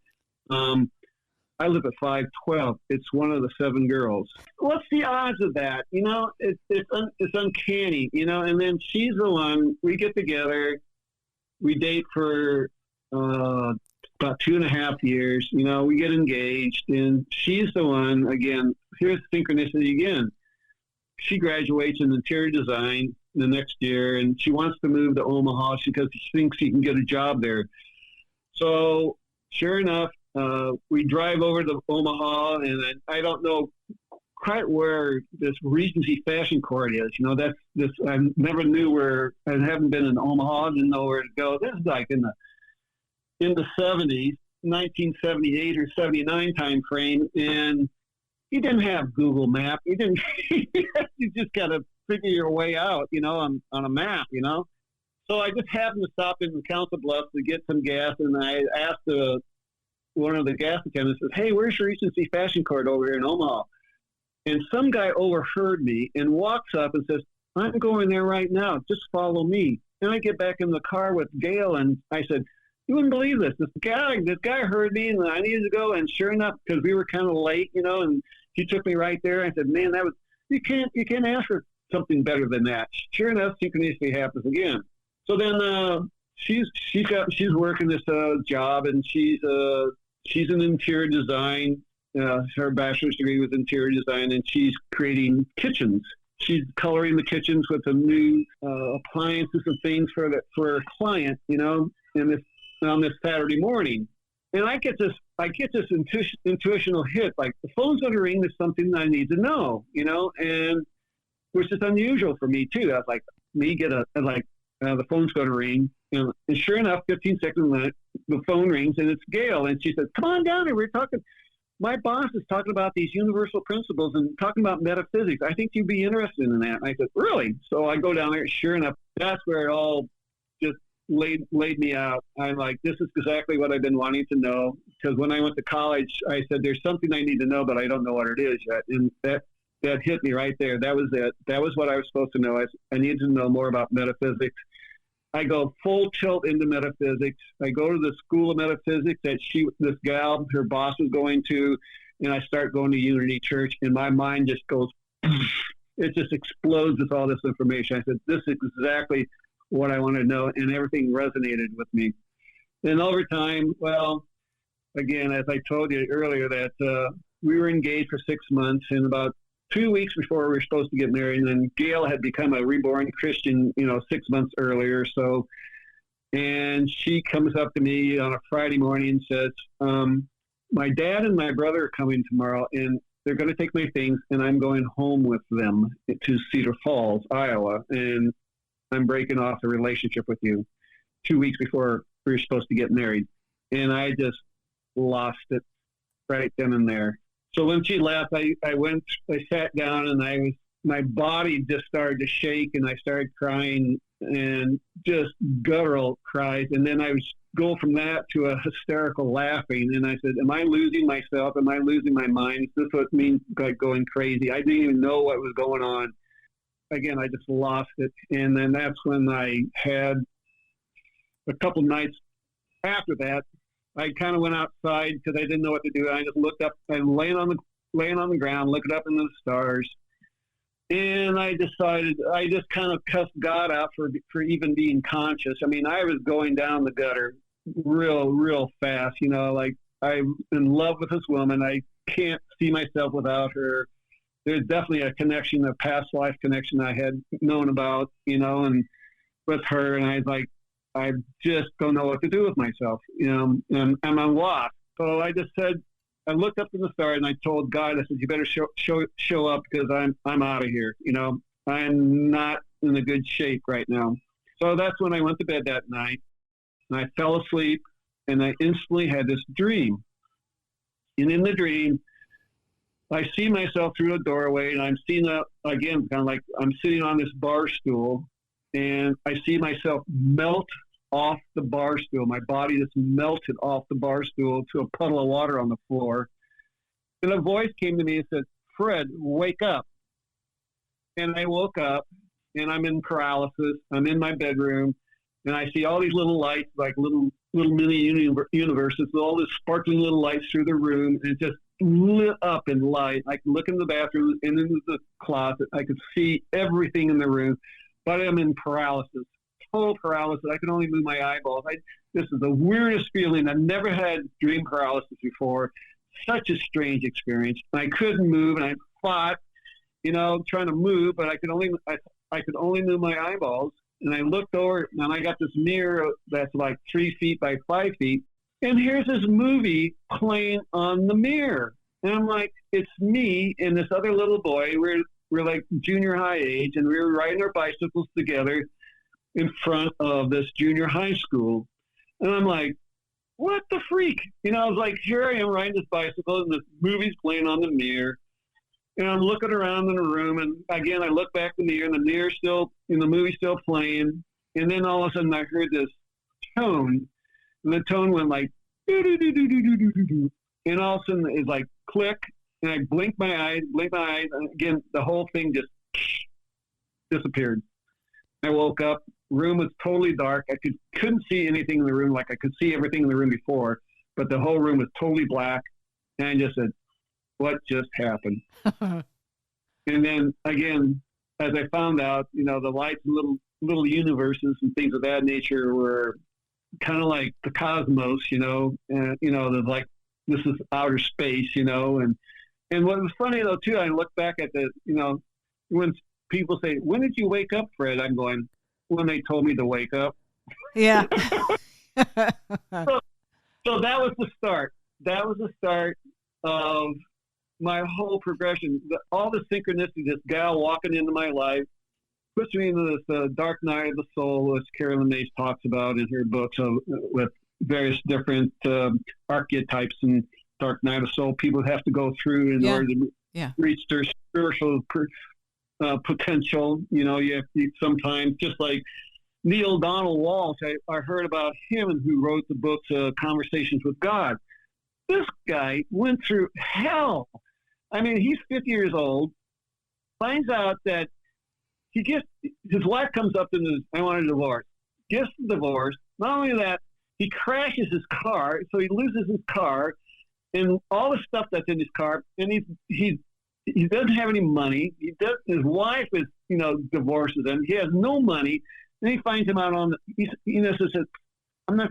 I live at 512. It's one of the 7 girls. What's the odds of that? It's uncanny, and then she's the one, we get together, we date for, about 2.5 years, we get engaged, and she's the one, again, here's synchronicity again. She graduates in interior design the next year, and she wants to move to Omaha because she thinks she can get a job there. So sure enough, we drive over to Omaha, and I don't know quite where this Regency Fashion Court is. That's this, I never knew where, I haven't been in Omaha, didn't know where to go. This is like in the 70s, 1978 or 79 time frame, and you didn't have Google Map. You didn't. You just got to figure your way out, on a map, So I just happened to stop in Council Bluffs to get some gas, and I asked one of the gas attendants, says, hey, where's your Regency Fashion Court over here in Omaha? And some guy overheard me and walks up and says, I'm going there right now. Just follow me. And I get back in the car with Gail, and I said, you wouldn't believe this. This guy heard me, and I needed to go. And sure enough, because we were kind of late, and he took me right there. I said, man, you can't ask for something better than that. Sure enough, synchronicity happens again. So then she's working this job, and she's in interior design. Her bachelor's degree was interior design, and she's creating kitchens. She's coloring the kitchens with some new appliances and things for a client, on this Saturday morning. And I get this intuitional hit, like the phone's going to ring. There's something I need to know, and which is unusual for me too. I was like, the phone's going to ring, and sure enough, 15 seconds later, the phone rings, and it's Gail, and she says, come on down here. We're talking. My boss is talking about these universal principles and talking about metaphysics. I think you'd be interested in that. And I said, really? So I go down there. Sure enough, that's where it all just laid me out. I'm like, this is exactly what I've been wanting to know. Because when I went to college, I said, there's something I need to know, but I don't know what it is yet. And that hit me right there. That was it. That was what I was supposed to know. I needed to know more about metaphysics. I go full tilt into metaphysics. I go to the school of metaphysics that this gal, her boss, was going to, and I start going to Unity Church, and my mind just goes, it just explodes with all this information. I said, this is exactly what I want to know, and everything resonated with me. Then over time, well, again, as I told you earlier, that we were engaged for 6 months, and about 2 weeks before we were supposed to get married, and then Gail had become a reborn Christian, 6 months earlier. So, and she comes up to me on a Friday morning and says, my dad and my brother are coming tomorrow, and they're going to take my things, and I'm going home with them to Cedar Falls, Iowa, and I'm breaking off the relationship with you 2 weeks before we were supposed to get married. And I just lost it right then and there. So when she left, I sat down, and I was my body just started to shake, and I started crying, and just guttural cries. And then I was go from that to a hysterical laughing. And I said, am I losing myself? Am I losing my mind? Is this what it means like going crazy? I didn't even know what was going on. Again, I just lost it. And then that's when I had a couple nights after that. I kind of went outside because I didn't know what to do. I just looked up and laying on the ground, looking up into the stars. And I decided, I just kind of cussed God out for even being conscious. I mean, I was going down the gutter real fast, you know, like I'm in love with this woman. I can't see myself without her. There's definitely a connection, a past life connection I had known about, you know, and with her. And I was like, I just don't know what to do with myself, you know, and I'm lost. So I just said, I looked up to the stars and I told God, I said, you better show up because I'm out of here. You know, I'm not in a good shape right now. So that's when I went to bed that night, and I fell asleep, and I instantly had this dream. And in the dream, I see myself through a doorway, and I'm seeing again, kind of like I'm sitting on this bar stool, and I see myself melt off the bar stool. My body just melted off the bar stool to a puddle of water on the floor. And a voice came to me and said, Fred, wake up. And I woke up, and I'm in paralysis. I'm in my bedroom, and I see all these little lights, like little mini universes, with all this sparkling little lights through the room, and it just lit up in light. I can look in the bathroom and into the closet. I could see everything in the room, but I'm in paralysis. Total paralysis. I can only move my eyeballs. This is the weirdest feeling. I've never had dream paralysis before. Such a strange experience. I couldn't move, and I fought, you know, trying to move, but I could only move my eyeballs. And I looked over, and I got this mirror that's like 3 feet by 5 feet, and here's this movie playing on the mirror. And I'm like, it's me and this other little boy. We're like junior high age, and we were riding our bicycles together in front of this junior high school. And I'm like, what the freak? You know, I was like, here I am riding this bicycle, and this movie's playing on the mirror. And I'm looking around in the room, and again, I look back in the mirror, and the mirror's still, and the movie's still playing. And then all of a sudden, I heard this tone, and the tone went like, doo-doo-doo-doo-doo-doo-doo-doo. And all of a sudden, it's like, click, and I blinked my eyes, and again, the whole thing just disappeared. I woke up. Room was totally dark. I couldn't see anything in the room like I could see everything in the room before, but the whole room was totally black. And I just said, what just happened? And then again, as I found out, you know, the lights and little universes and things of that nature were kind of like the cosmos, you know, and, you know, there's like, this is outer space, you know, and what was funny though, too, I look back at the, you know, when people say, when did you wake up, Fred? I'm going, when they told me to wake up. Yeah. So that was the start. That was the start of my whole progression. All the synchronicity, this gal walking into my life, puts me into this dark night of the soul, as Carolyn Mays talks about in her books, with various different archetypes and dark night of soul people have to go through in order to reach their spiritual potential. You know, you have to sometimes, just like Neil Donald Walsh, I heard about him, and who wrote the book Conversations with God. This guy went through hell. I mean, he's 50 years old, finds out that his wife comes up and says, I want a divorce. Gets the divorce. Not only that, he crashes his car, so he loses his car and all the stuff that's in his car, and he doesn't have any money. His wife is, you know, divorces him. He has no money. Then he finds him out he says, I'm in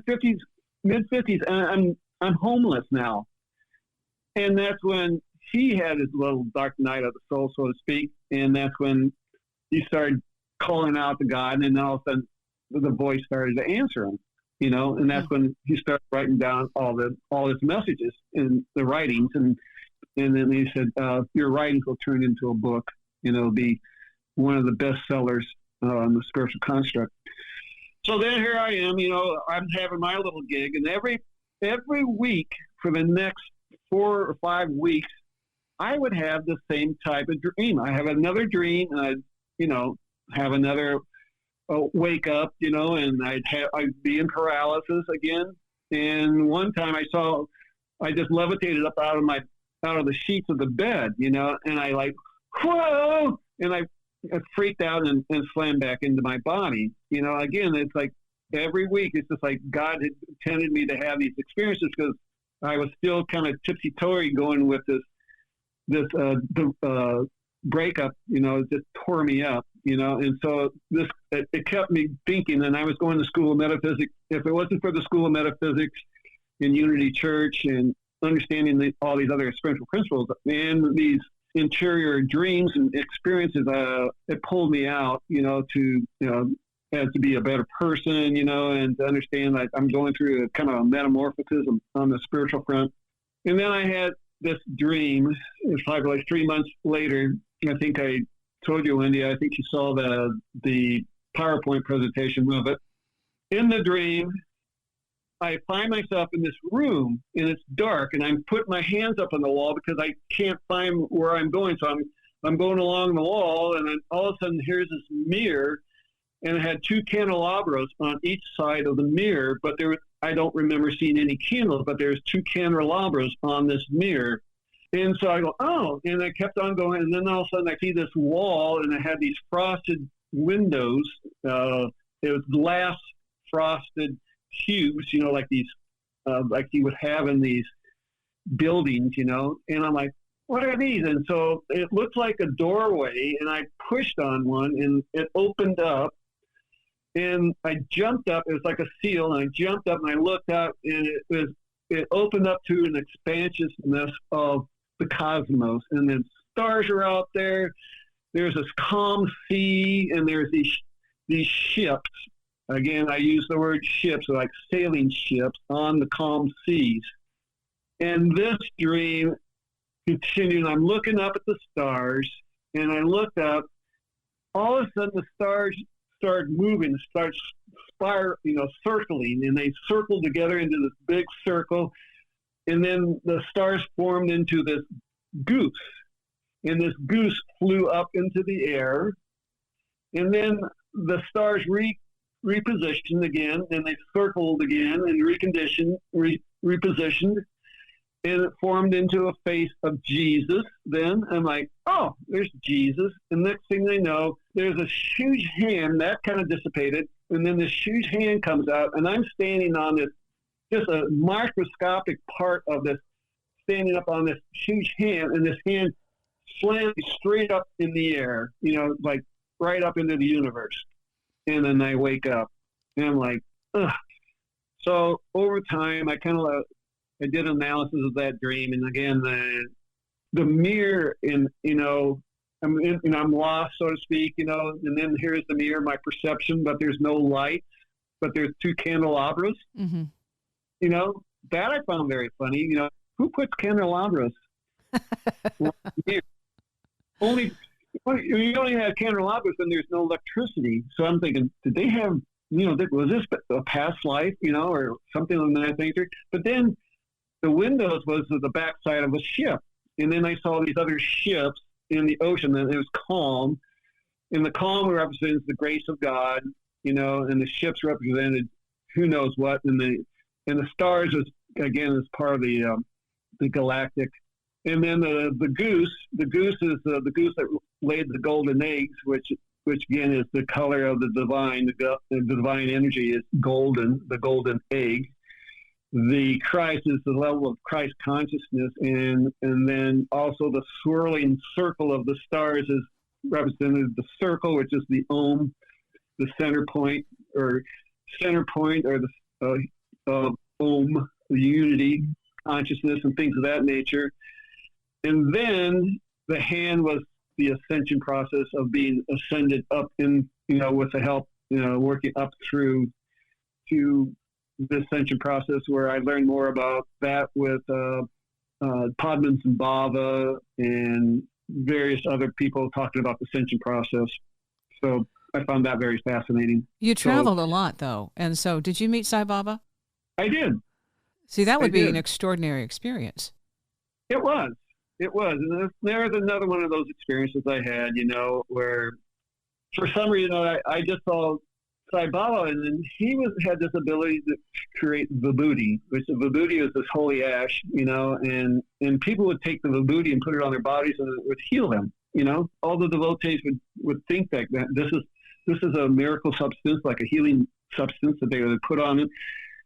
mid 50s, and I'm homeless now. And that's when he had his little dark night of the soul, so to speak. And that's when he started calling out to God, and then all of a sudden the voice started to answer him, you know, and that's when he started writing down all his messages in the writings. And then he said, your writings will turn into a book, you know, be one of the best sellers on the spiritual construct. So then here I am, you know, I'm having my little gig, and every week for the next 4 or 5 weeks, I would have the same type of dream. I have another dream, and I'd, have another wake up, and I'd be in paralysis again. And one time I just levitated up out of the sheets of the bed, and I like, whoa, and I freaked out and slammed back into my body. Again, it's like every week, it's just like God had intended me to have these experiences because I was still kind of tipsy-toey going with this breakup, it just tore me up, and so it kept me thinking, and I was going to school of metaphysics. If it wasn't for the school of metaphysics in Unity Church and understanding all these other spiritual principles and these interior dreams and experiences, it pulled me out, to be a better person, and to understand that I'm going through a kind of a metamorphosis on the spiritual front. And then I had this dream. It was probably like 3 months later. I think I told you, Wendy, I think you saw the PowerPoint presentation of it. In the dream, I find myself in this room, and it's dark, and I'm putting my hands up on the wall because I can't find where I'm going. So I'm going along the wall, and then all of a sudden here's this mirror, and it had two candelabras on each side of the mirror, but I don't remember seeing any candles, but there's two candelabras on this mirror. And so I go, oh, and I kept on going, and then all of a sudden I see this wall, and it had these frosted windows. It was glass frosted cubes, like these, like you would have in these buildings, and I'm like, what are these? And so it looked like a doorway, and I pushed on one, and it opened up, and I jumped up. It was like a seal, and I jumped up, and I looked up, and it opened up to an expansiveness of the cosmos, and then stars are out there. There's this calm sea, and there's these ships. Again, I use the word ships, like sailing ships on the calm seas. And this dream continued. I'm looking up at the stars, and I looked up. All of a sudden, the stars started moving, circling, and they circled together into this big circle. And then the stars formed into this goose, and this goose flew up into the air. And then the stars repositioned again, and they circled again and repositioned, and it formed into a face of Jesus. Then I'm like, oh, there's Jesus. And next thing I know, there's a huge hand that kind of dissipated, and then this huge hand comes out, and I'm standing on this, just a microscopic part of this, standing up on this huge hand, and this hand slams straight up in the air, like right up into the universe. And then I wake up, and I'm like, ugh. So over time, I did analysis of that dream, and again, the mirror, I'm lost, so to speak, and then here's the mirror, my perception, but there's no light, but there's two candelabras. Mm-hmm. That I found very funny. Who puts candelabras? You only have candelabras when there's no electricity. So I'm thinking, did they have, was this a past life, or something of that nature? But then the windows was the backside of a ship. And then I saw these other ships in the ocean, and it was calm. And the calm represents the grace of God, and the ships represented who knows what. And the stars is part of the galactic. And then the goose is the goose that laid the golden eggs, which again is the color of the divine. The divine energy is golden, the golden egg. The Christ is the level of Christ consciousness, and then also the swirling circle of the stars is represented the circle, which is the Om, the center point, or the Om, the unity, consciousness, and things of that nature. And then the hand was the ascension process of being ascended up in, with the help, working up through to the ascension process, where I learned more about that with Padman and Bava and various other people talking about the ascension process. So I found that very fascinating. You traveled a lot, though. And so did you meet Sai Baba? I did. See, that would be an extraordinary experience. It was. It was. And there was another one of those experiences I had, where for some reason I just saw Sai Baba, and then he had this ability to create vibhuti, which the vibhuti is this holy ash, and people would take the vibhuti and put it on their bodies, and it would heal them. All the devotees would think that this is a miracle substance, like a healing substance that they would put on it.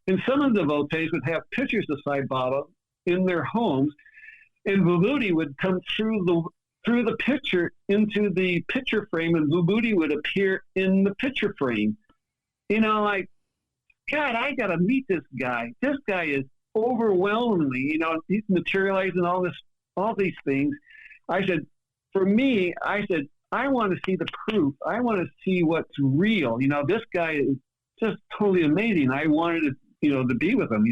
And some of the devotees would have pictures of Sai Baba in their homes, and vibhuti would come through the picture into the picture frame, and vibhuti would appear in the picture frame. Like, God, I got to meet this guy. This guy is overwhelmingly, he's materializing all these things. I said, for me, I want to see the proof. I want to see what's real. This guy is just totally amazing. I wanted to be with him,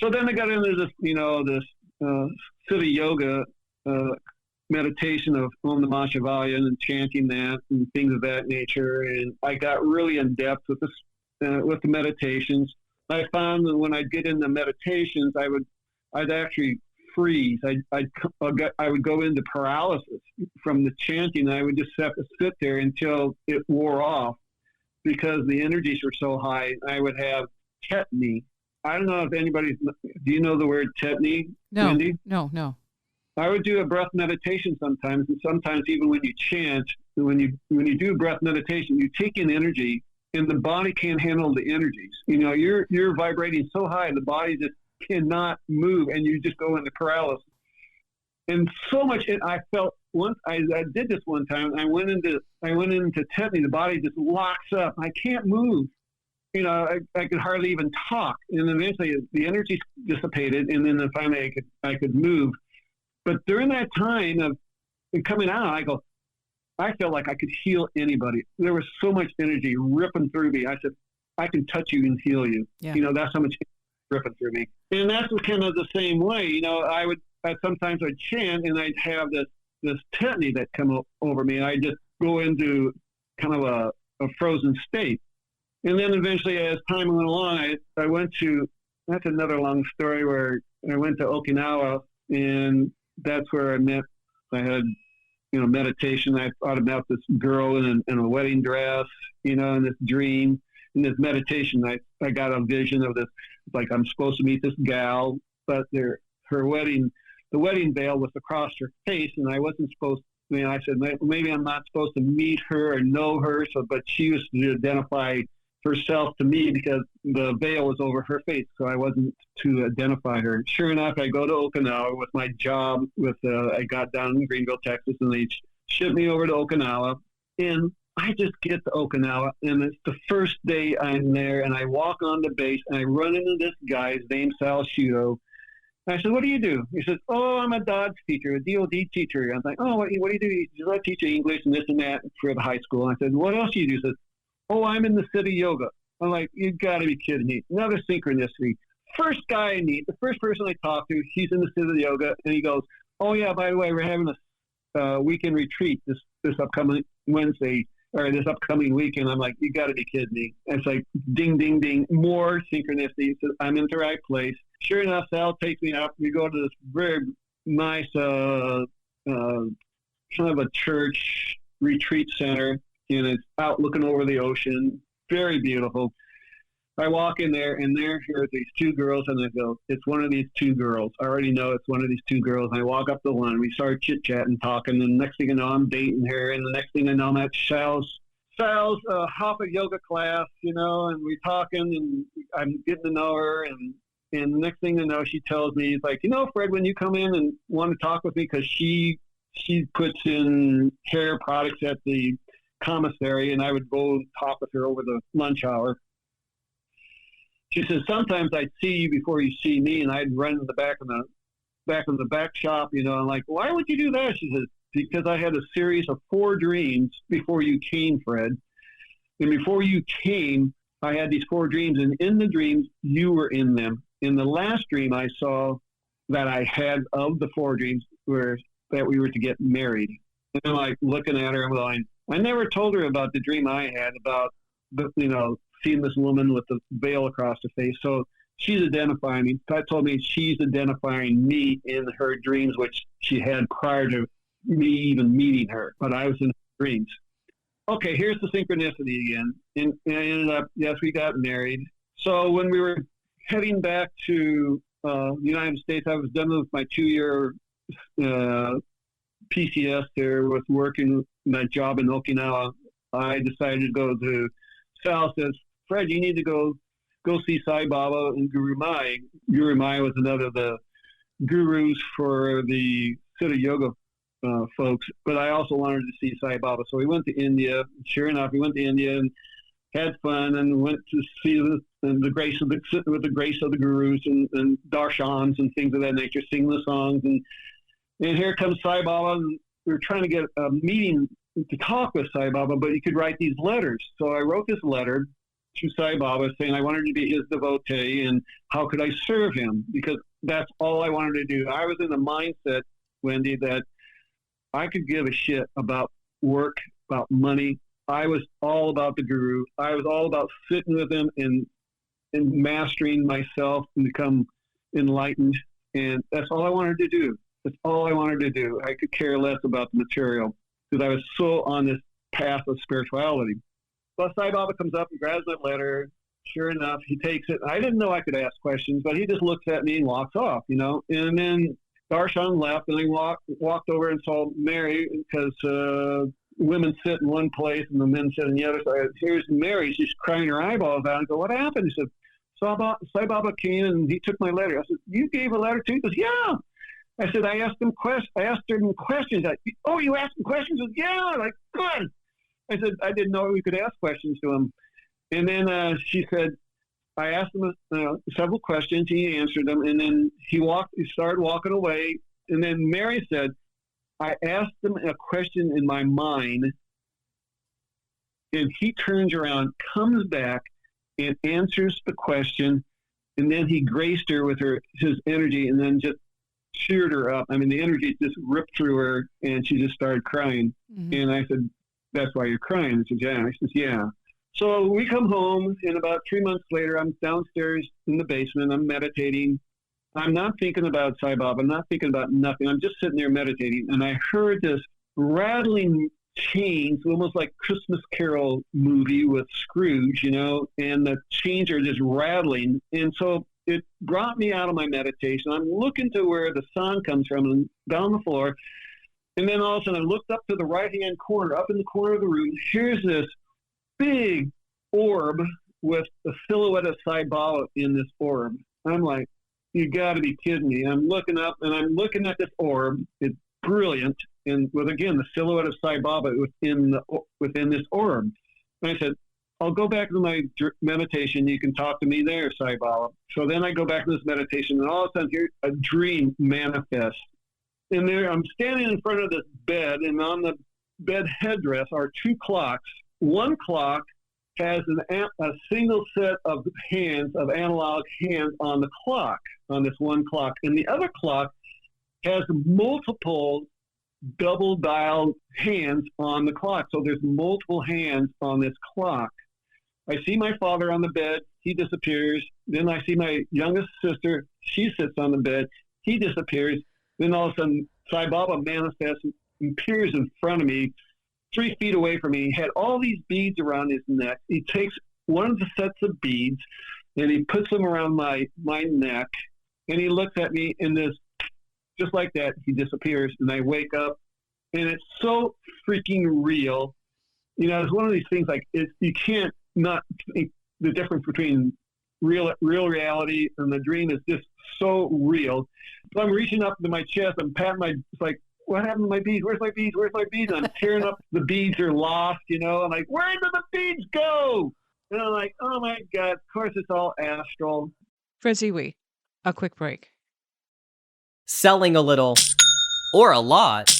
So then I got into this Siddha Yoga meditation of Om Namah Shivaya and chanting that and things of that nature. And I got really in depth with the meditations. I found that when I'd get into meditations, I'd actually freeze. I would go into paralysis from the chanting. I would just have to sit there until it wore off because the energies were so high. I would have tetany. I don't know if do you know the word tetany, No, Wendy? no. I would do a breath meditation sometimes, and sometimes even when you chant, when you do breath meditation, you take in energy, and the body can't handle the energies. You're vibrating so high, the body just cannot move, and you just go into paralysis. And so much, I felt once I did this one time. I went into tetany. The body just locks up. I can't move. I could hardly even talk. And eventually, the energy dissipated, and then finally, I could move. But during that time of coming out, I felt like I could heal anybody. There was so much energy ripping through me. I said, I can touch you and heal you. Yeah. That's how much ripping through me. And that's kind of the same way. Sometimes I'd chant and I'd have this tetany that come over me, and I just go into kind of a frozen state. And then eventually, as time went along, I went to, that's another long story, where I went to Okinawa, and that's where I had, meditation. I thought about this girl in a wedding dress, in this dream, in this meditation. I got a vision of this, like I'm supposed to meet this gal, but the wedding veil was across her face, and I wasn't supposed to, I said, maybe I'm not supposed to meet her or know her, but she was to identify herself to me because the veil was over her face, so I wasn't to identify her. Sure enough, I go to Okinawa with my job. I got down in Greenville, Texas, and they shipped me over to Okinawa. And I just get to Okinawa, and it's the first day I'm there, and I walk on the base, and I run into this guy. His name's Sal Shudo. I said, what do you do? He says, oh, I'm a DODS teacher, a DOD teacher. I was like, oh, what do you do? He says, I teach English and this and that for the high school. I said, what else do you do? He says, oh, I'm in the Siddha Yoga. I'm like, you got to be kidding me. Another synchronicity. First guy I meet, the first person I talk to, he's in the Siddha Yoga, and he goes, oh, yeah, by the way, we're having a weekend retreat this upcoming Wednesday, or this upcoming weekend. I'm like, you got to be kidding me. And it's like, ding, ding, ding, more synchronicity. So I'm in the right place. Sure enough, Sal takes me out. We go to this very nice kind of a church retreat center, and it's out looking over the ocean. Very beautiful. I walk in there, and here are these two girls, and I go, it's one of these two girls. I already know it's one of these two girls. And I walk up the one. We start chit-chatting, talking, and the next thing I know, I'm dating her, and the next thing I know, I'm at Sal's Hatha yoga class, and we're talking, and I'm getting to know her, and the next thing I know, she tells me, it's like, Fred, when you come in and want to talk with me, because she puts in hair products at the commissary, and I would go and talk with her over the lunch hour. She says, sometimes I'd see you before you see me, and I'd run in the back of the back shop, I'm like, why would you do that? She says, because I had a series of 4 dreams before you came, Fred. And before you came, I had these 4 dreams, and in the dreams, you were in them. In the last dream I saw that I had of the 4 dreams were that we were to get married. And I'm like looking at her, I'm going, I never told her about the dream I had about, seeing this woman with the veil across her face. So she's identifying me. God told me she's identifying me in her dreams, which she had prior to me even meeting her, but I was in her dreams. Okay, here's the synchronicity again. And I ended up, yes, we got married. So when we were heading back to the United States, I was done with my 2-year PCS there with working my job in Okinawa. I decided to go to Sal says, Fred, you need to go see Sai Baba and Guru Mai. Guru Mai was another of the gurus for the Siddha Yoga folks, but I also wanted to see Sai Baba. So we went to India. Sure enough, we went to India and had fun and went to see the grace of the gurus and darshans and things of that nature, sing the songs. And here comes Sai Baba, and we were trying to get a meeting to talk with Sai Baba, but you could write these letters. So I wrote this letter to Sai Baba saying I wanted to be his devotee and how could I serve him, because that's all I wanted to do. I was in the mindset, Wendy, that I could give a shit about work, about money. I was all about the guru. I was all about sitting with him and mastering myself and become enlightened. And that's all I wanted to do. That's all I wanted to do. I could care less about the material because I was so on this path of spirituality. Well, Sai Baba comes up and grabs that letter. Sure enough, he takes it. I didn't know I could ask questions, but he just looks at me and walks off, you know. And then Darshan left, and I walked over and saw Mary, because women sit in one place and the men sit in the other. So here's Mary. She's crying her eyeballs out. I go, what happened? He said, Sai Baba came and he took my letter. I said, you gave a letter too? He goes, yeah. I said, I asked him questions. Oh, you asked him questions? He said, yeah. Like, good. I said, I didn't know we could ask questions to him. And then she said, I asked him several questions. He answered them. And then he started walking away. And then Mary said, I asked him a question in my mind. And he turns around, comes back, and answers the question. And then he graced her with his energy and then just cheered her up. I mean, the energy just ripped through her, and she just started crying. Mm-hmm. And I said, that's why you're crying? She says, yeah. I says, yeah. So we come home, and about 3 months later, I'm downstairs in the basement. I'm meditating. I'm not thinking about Sai Baba. I'm not thinking about nothing. I'm just sitting there meditating, and I heard this rattling chains, almost like Christmas Carol movie with Scrooge, you know, and the chains are just rattling. And so it brought me out of my meditation. I'm looking to where the sound comes from and down the floor. And then all of a sudden I looked up to the right-hand corner, up in the corner of the room. Here's this big orb with the silhouette of Sai Baba in this orb. I'm like, you got to be kidding me. I'm looking up, and I'm looking at this orb. It's brilliant. And with, again, the silhouette of Sai Baba within this orb. And I said, I'll go back to my meditation. You can talk to me there, Sai Baba. So then I go back to this meditation, and all of a sudden here a dream manifests. And there I'm standing in front of this bed, and on the bed headdress are two clocks. One clock has a single set of hands, of analog hands on the clock, on this one clock. And the other clock has multiple double dial hands on the clock. So there's multiple hands on this clock. I see my father on the bed. He disappears. Then I see my youngest sister. She sits on the bed. He disappears. Then all of a sudden, Sai Baba manifests and appears in front of me, 3 feet away from me. He had all these beads around his neck. He takes one of the sets of beads and he puts them around my neck, and he looks at me, and just like that, he disappears, and I wake up, and it's so freaking real. You know, it's one of these things like you can't not think the difference between real reality and the dream is just so real. So I'm reaching up to my chest, I'm patting it's like, what happened to my beads? Where's my beads? Where's my beads? And I'm tearing up. The beads are lost, you know. I'm like, where did the beads go? And I'm like, oh my God, of course it's all astral. Fred Zewe, a quick break. Selling a little or a lot,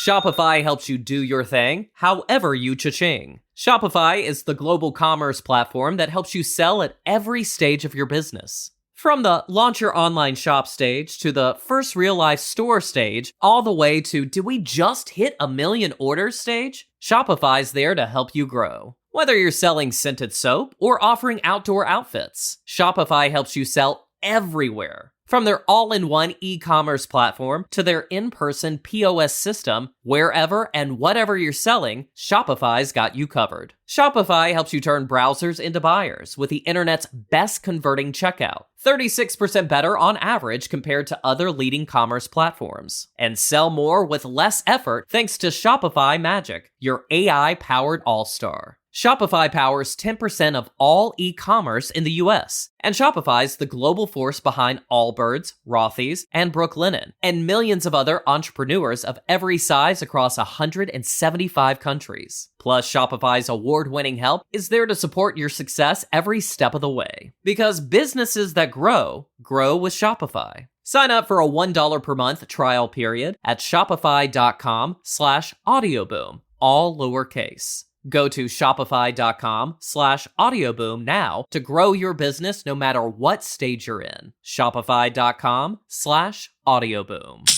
Shopify helps you do your thing, however you cha-ching. Shopify is the global commerce platform that helps you sell at every stage of your business. From the launch your online shop stage to the first real-life store stage, all the way to did we just hit 1 million orders stage? Shopify's there to help you grow. Whether you're selling scented soap or offering outdoor outfits, Shopify helps you sell everywhere. From their all-in-one e-commerce platform to their in-person POS system, wherever and whatever you're selling, Shopify's got you covered. Shopify helps you turn browsers into buyers with the internet's best converting checkout, 36% better on average compared to other leading commerce platforms. And sell more with less effort thanks to Shopify Magic, your AI-powered all-star. Shopify powers 10% of all e-commerce in the US, and Shopify's the global force behind Allbirds, Rothy's, and Brooklinen, and millions of other entrepreneurs of every size across 175 countries. Plus, Shopify's award-winning help is there to support your success every step of the way. Because businesses that grow, grow with Shopify. Sign up for a $1 per month trial period at shopify.com/audioboom, all lowercase. Go to shopify.com/audioboom now to grow your business no matter what stage you're in. Shopify.com/audioboom.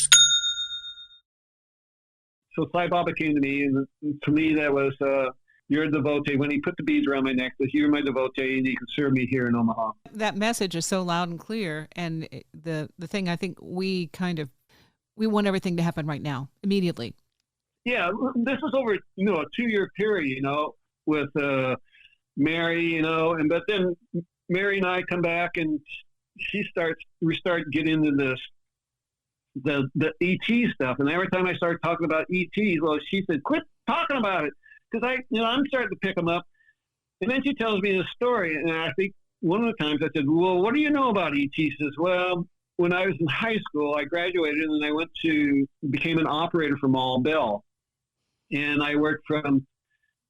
So Sai Baba came to me, and to me that was, you're a devotee. When he put the beads around my neck, says, you're my devotee, and you can serve me here in Omaha. That message is so loud and clear. And the thing I think we want everything to happen right now, immediately. Yeah, this was over, a 2-year period, with Mary, but then Mary and I come back, and we start getting into this, the ET stuff. And every time I start talking about ETs, well, she said, quit talking about it. Because I'm starting to pick them up. And then she tells me the story. And I think one of the times I said, well, what do you know about ET? She says, well, when I was in high school, I graduated and I became an operator for Mall Bell. And I worked from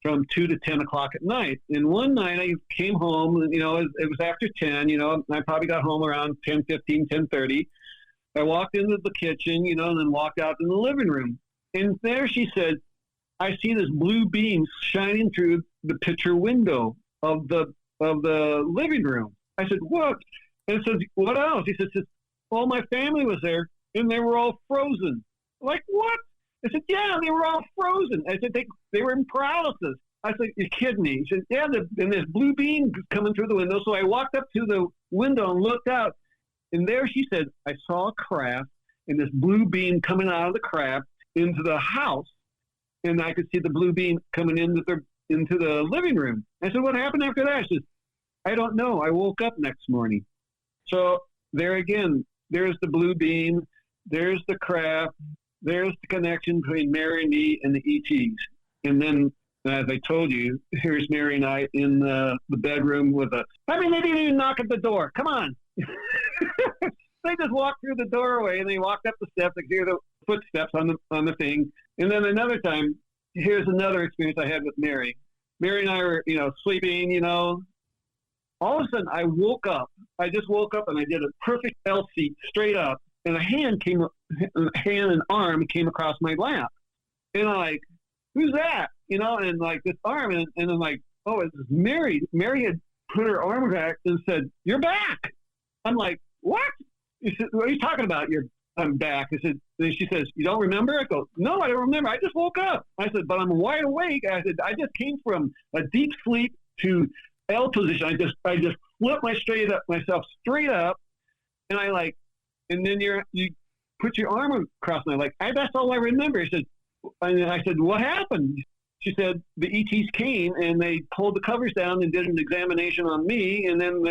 2 to 10 o'clock at night. And one night I came home, and, it was after 10, I probably got home around 10:15, 10:30. I walked into the kitchen, and then walked out in the living room. And there she said, I see this blue beam shining through the picture window of the living room. I said, what? And it says, what else? He says, well, my family was there, and they were all frozen. Like, what? I said, yeah, they were all frozen. I said, they were in paralysis. I said, you're kidding me. He said, yeah, and this blue beam coming through the window. So I walked up to the window and looked out. And there she said, I saw a craft and this blue beam coming out of the craft into the house. And I could see the blue beam coming into the living room. I said, what happened after that? She said, I don't know. I woke up next morning. So there again, there's the blue beam. There's the craft. There's the connection between Mary and me and the ETs. And then, as I told you, here's Mary and I in the bedroom with they didn't even knock at the door. Come on. They just walked through the doorway, and they walked up the steps. I could hear the footsteps on the thing. And then another time, here's another experience I had with Mary. Mary and I were, sleeping, All of a sudden, I woke up. I just woke up, and I did a perfect L seat straight up. And a hand and arm came across my lap. And I'm like, who's that? And like this arm. And I'm like, oh, it's Mary. Mary had put her arm back and said, you're back. I'm like, what? He said, what are you talking about? I'm back. I said, and she says, you don't remember? I go, no, I don't remember. I just woke up. I said, but I'm wide awake. I said, I just came from a deep sleep to L position. I just flipped myself straight up. And and then you put your arm across my leg. That's all I remember. I said, what happened? She said, the ETs came and they pulled the covers down and did an examination on me. And then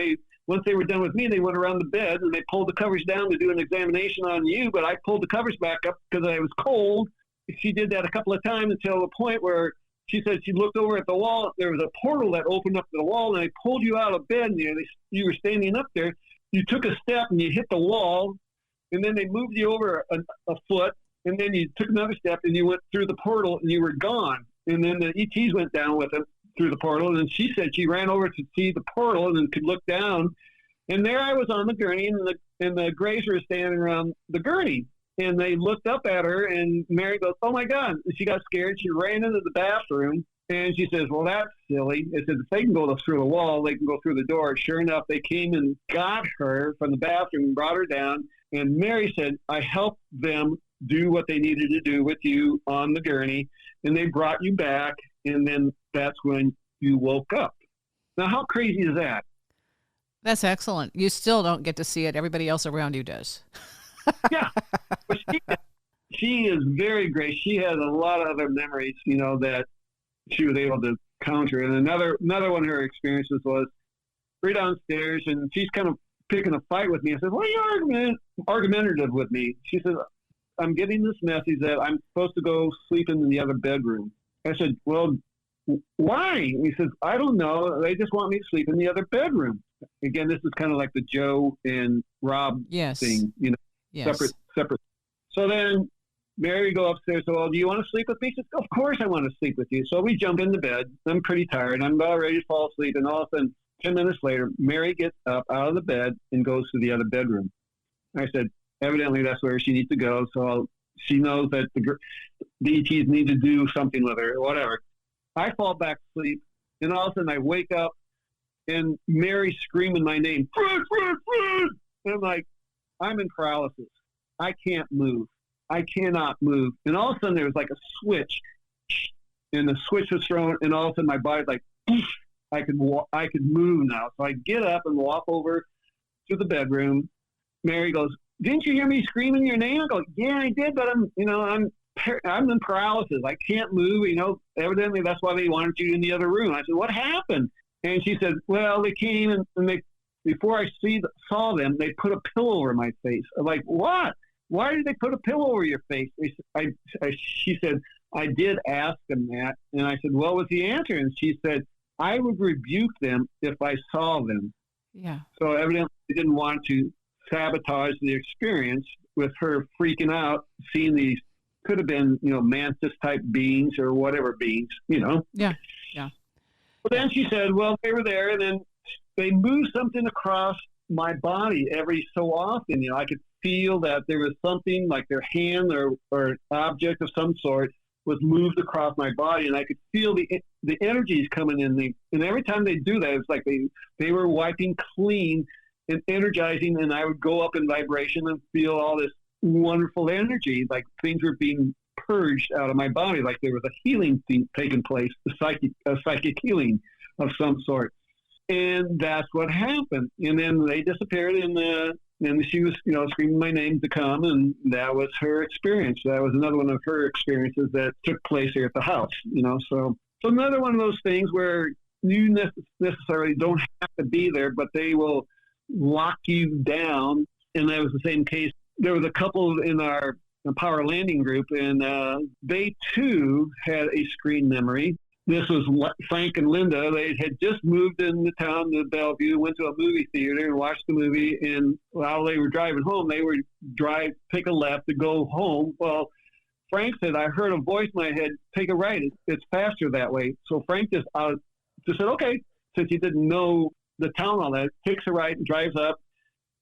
once they were done with me, they went around the bed and they pulled the covers down to do an examination on you. But I pulled the covers back up because I was cold. She did that a couple of times until the point where she said she looked over at the wall. There was a portal that opened up to the wall, and I pulled you out of bed. And you were standing up there. You took a step and you hit the wall. And then they moved you over a foot, and then you took another step, and you went through the portal, and you were gone. And then the ETs went down with it through the portal, and then she said she ran over to see the portal and then could look down. And there I was on the gurney, and the Greys were standing around the gurney. And they looked up at her, and Mary goes, oh, my God. And she got scared. She ran into the bathroom, and she says, well, that's silly. I said, if they can go through the wall, they can go through the door. Sure enough, they came and got her from the bathroom and brought her down. And Mary said, I helped them do what they needed to do with you on the gurney, and they brought you back. And then that's when you woke up. Now, how crazy is that? That's excellent. You still don't get to see it. Everybody else around you does. Yeah. But she is very great. She has a lot of other memories, that she was able to counter. And another one of her experiences was we're downstairs, and she's kind of picking a fight with me. I said, "Why are you argumentative with me?" She says, "I'm getting this message that I'm supposed to go sleep in the other bedroom." I said, "Well, why?" He says, "I don't know. They just want me to sleep in the other bedroom." Again, this is kind of like the Joe and Rob thing, Yes. separate. So then Mary go upstairs. So, "Well, do you want to sleep with me?" She says, "Of course I want to sleep with you." So we jump into bed. I'm pretty tired. I'm about ready to fall asleep. And all of a sudden, 10 minutes later, Mary gets up out of the bed and goes to the other bedroom. I said, evidently that's where she needs to go. So she knows that the ETs need to do something with her or whatever. I fall back asleep, and all of a sudden I wake up, and Mary's screaming my name, "Fred, Fred, Fred!" And I'm like, I'm in paralysis. I can't move. I cannot move. And all of a sudden there was like a switch, and the switch was thrown, and all of a sudden my body's like, poof, I could move now. So I get up and walk over to the bedroom. Mary goes, "Didn't you hear me screaming your name?" I go, "Yeah, I did, but I'm in paralysis. I can't move. Evidently that's why they wanted you in the other room." I said, "What happened?" And she said, "Well, they came and they, before I saw them, they put a pillow over my face." I'm like, "What? Why did they put a pillow over your face?" She said, "I did ask them that." And I said, "What was the answer?" And she said, "I would rebuke them if I saw them." Yeah. So evidently they didn't want to sabotage the experience with her freaking out, seeing these, could have been, mantis type beings or whatever beings, Yeah. But then she said, well, they were there, and then they moved something across my body every so often. I could feel that there was something like their hand or object of some sort was moved across my body, and I could feel the energies coming in. And every time they do that, it's like they were wiping clean and energizing, and I would go up in vibration and feel all this wonderful energy, like things were being purged out of my body, like there was a healing thing taking place, a psychic healing of some sort. And that's what happened. And then they disappeared, and she was, screaming my name to come, and that was her experience. That was another one of her experiences that took place here at the house, So another one of those things where you necessarily don't have to be there, but they will lock you down. And that was the same case. There was a couple in our power landing group, and they too had a screen memory. This was Frank and Linda. They had just moved into town to Bellevue, went to a movie theater and watched the movie. And while they were driving home, they would take a left to go home. Well, Frank said, "I heard a voice in my head, take a right. It's faster that way." So Frank just said, "Okay," since he didn't know the town all that, takes a right and drives up,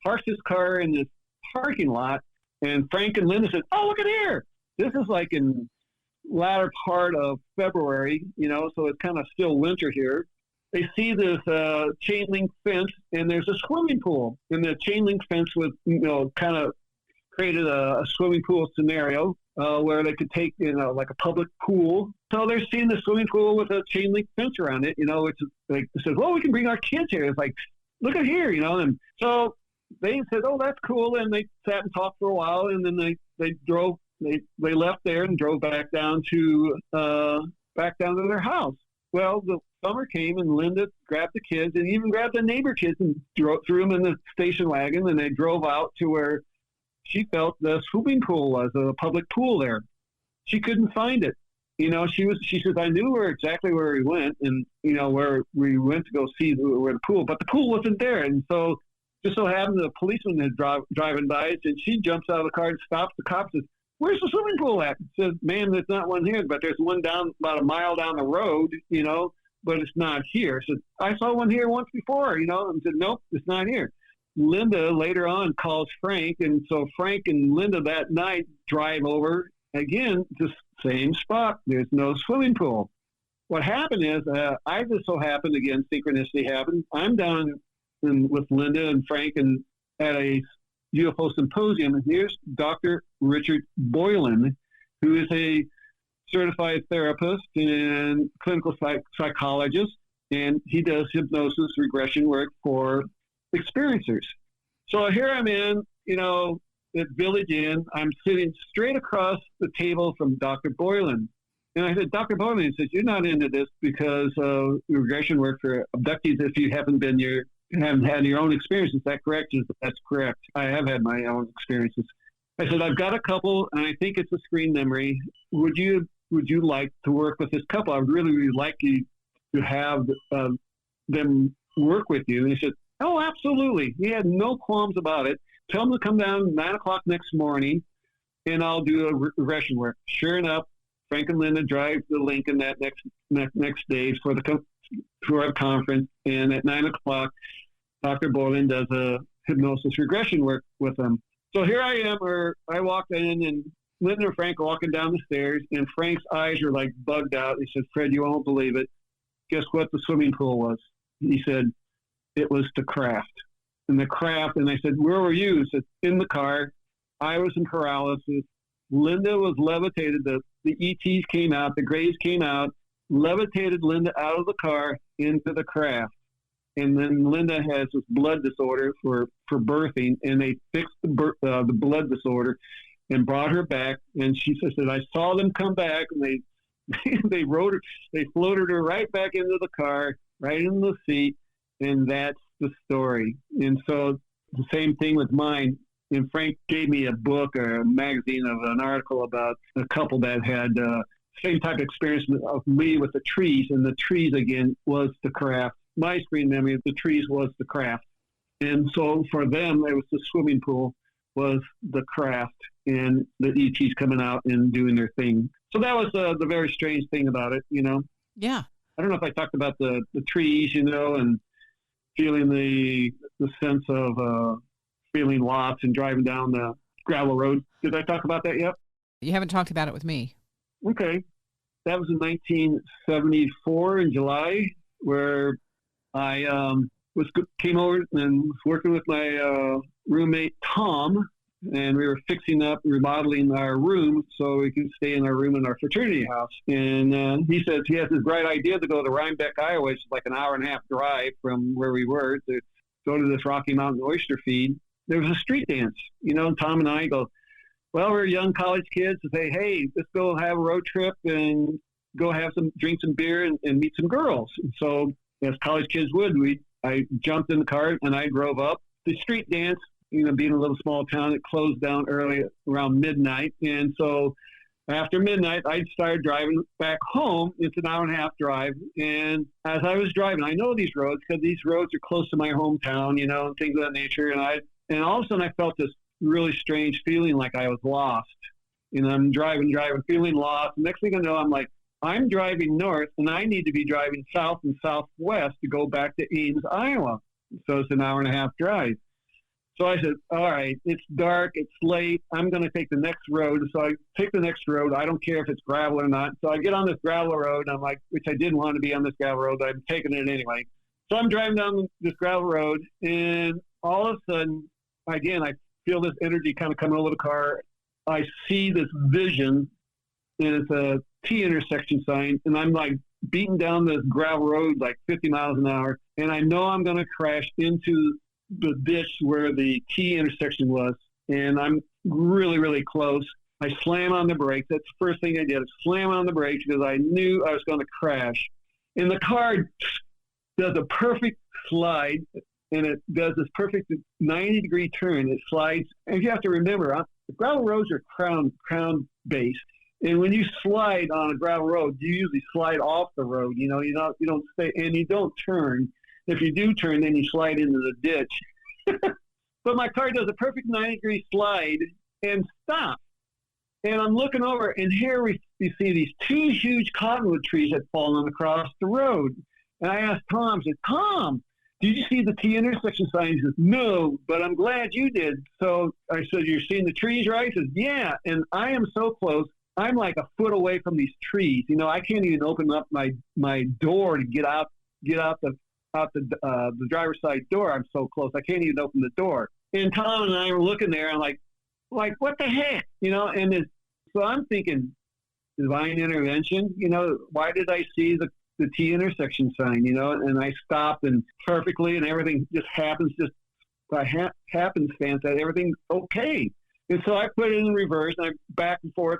parks his car in this parking lot. And Frank and Linda said, "Oh, look at here. This is like in latter part of February, so it's kind of still winter here." They see this chain link fence, and there's a swimming pool. And the chain link fence was, kind of created a swimming pool scenario where they could take, like a public pool. So they're seeing the swimming pool with a chain link fence around it, which is like, it says, "Well, we can bring our kids here." It's like, look at here, And so they said, "Oh, that's cool." And they sat and talked for a while, and then they drove. They left there and drove back down to their house. Well, the summer came, and Linda grabbed the kids and even grabbed the neighbor kids and threw them in the station wagon, and they drove out to where she felt the swimming pool was, a public pool there. She couldn't find it. She says, "I knew exactly where we went, and where we went to go see where the pool, but the pool wasn't there." And so just so happened the policeman is driving by, and she jumps out of the car and stops the cop and says, "Where's the swimming pool at?" Says, "Ma'am, there's not one here, but there's one down about a mile down the road, but it's not here." Says, "I saw one here once before, and said, "Nope, it's not here." Linda later on calls Frank, and so Frank and Linda that night drive over again to the same spot. There's no swimming pool. What happened is, I just so happened, again, synchronicity happened. I'm down with Linda and Frank and at a UFO symposium, and here's Dr. Richard Boylan, who is a certified therapist and clinical psychologist, and he does hypnosis regression work for experiencers. So here I'm in, at Village Inn. I'm sitting straight across the table from Dr. Boylan. And I said, Dr. Boylan, he says, you're not into this because of regression work for abductees if you haven't had your own experiences. Is that correct? He said, that's correct. I have had my own experiences. I said, I've got a couple, and I think it's a screen memory. Would you like to work with this couple? I would really, really like you to have them work with you. And he said, oh, absolutely. He had no qualms about it. Tell them to come down 9 o'clock next morning, and I'll do a regression work. Sure enough, Frank and Linda drive to Lincoln that next day for our conference, and at 9 o'clock, Dr. Boylan does a hypnosis regression work with them. So here I am, I walked in, and Linda and Frank are walking down the stairs, and Frank's eyes are like bugged out. He said, Fred, you won't believe it. Guess what the swimming pool was? He said, it was the craft. And the craft, and I said, where were you? He said, in the car. I was in paralysis. Linda was levitated. The ETs came out, the Greys came out, levitated Linda out of the car into the craft. And then Linda has this blood disorder for birthing, and they fixed the blood disorder and brought her back. And she said, I saw them come back, and they floated her right back into the car, right in the seat, and that's the story. And so the same thing with mine. And Frank gave me a book or a magazine of an article about a couple that had same type of experience of me with the trees, and the trees again was the craft. My screen memory of the trees was the craft. And so for them, it was the swimming pool was the craft and the ETs coming out and doing their thing. So that was the very strange thing about it, Yeah. I don't know if I talked about the trees, and feeling the sense of feeling lost and driving down the gravel road. Did I talk about that yet? You haven't talked about it with me. Okay. That was in 1974 in July, where I came over and was working with my roommate, Tom, and we were remodeling our room so we could stay in our room in our fraternity house. And he says he has this bright idea to go to Rhinebeck, Iowa, which is like an hour and a half drive from where we were, to go to this Rocky Mountain oyster feed. There was a street dance, and Tom and I go, well, we're young college kids, to say, hey, let's go have a road trip and go drink some beer and meet some girls. And so as college kids would, I jumped in the car and I drove up. The street dance, being a little small town, it closed down early around midnight. And so after midnight, I started driving back home. It's an hour and a half drive. And as I was driving, I know these roads because these roads are close to my hometown, and things of that nature. And all of a sudden I felt this really strange feeling like I was lost. I'm driving, feeling lost. Next thing I know, I'm like, I'm driving north, and I need to be driving south and southwest to go back to Ames, Iowa. So it's an hour and a half drive. So I said, all right, it's dark, it's late, I'm going to take the next road. So I take the next road. I don't care if it's gravel or not. So I get on this gravel road, and I'm like, which I didn't want to be on this gravel road, but I'm taking it anyway. So I'm driving down this gravel road, and all of a sudden, again, I feel this energy kind of coming over the car. I see this vision, and it's a T intersection sign, and I'm like beating down this gravel road like 50 miles an hour, and I know I'm going to crash into the ditch where the T intersection was, and I'm really, really close. I slam on the brakes. That's the first thing I did, slam on the brakes because I knew I was going to crash. And the car does a perfect slide, and it does this perfect 90-degree turn. It slides, and you have to remember, the gravel roads are crown-based. And when you slide on a gravel road, you usually slide off the road. You don't stay, and you don't turn. If you do turn, then you slide into the ditch. But my car does a perfect 90-degree slide and stops. And I'm looking over, and here we see these two huge cottonwood trees had fallen across the road. And I asked Tom, I said, Tom, did you see the T intersection sign? He says, no, but I'm glad you did. So I said, you're seeing the trees, right? He says, yeah. And I am so close. I'm like a foot away from these trees. I can't even open up my door to get out the driver's side door. I'm so close. I can't even open the door. And Tom and I were looking there. I'm like, what the heck? So I'm thinking, divine intervention. Why did I see the the T intersection sign, and I stopped and perfectly, and everything just happens just by happenstance that everything's okay. And so I put it in reverse, and I back and forth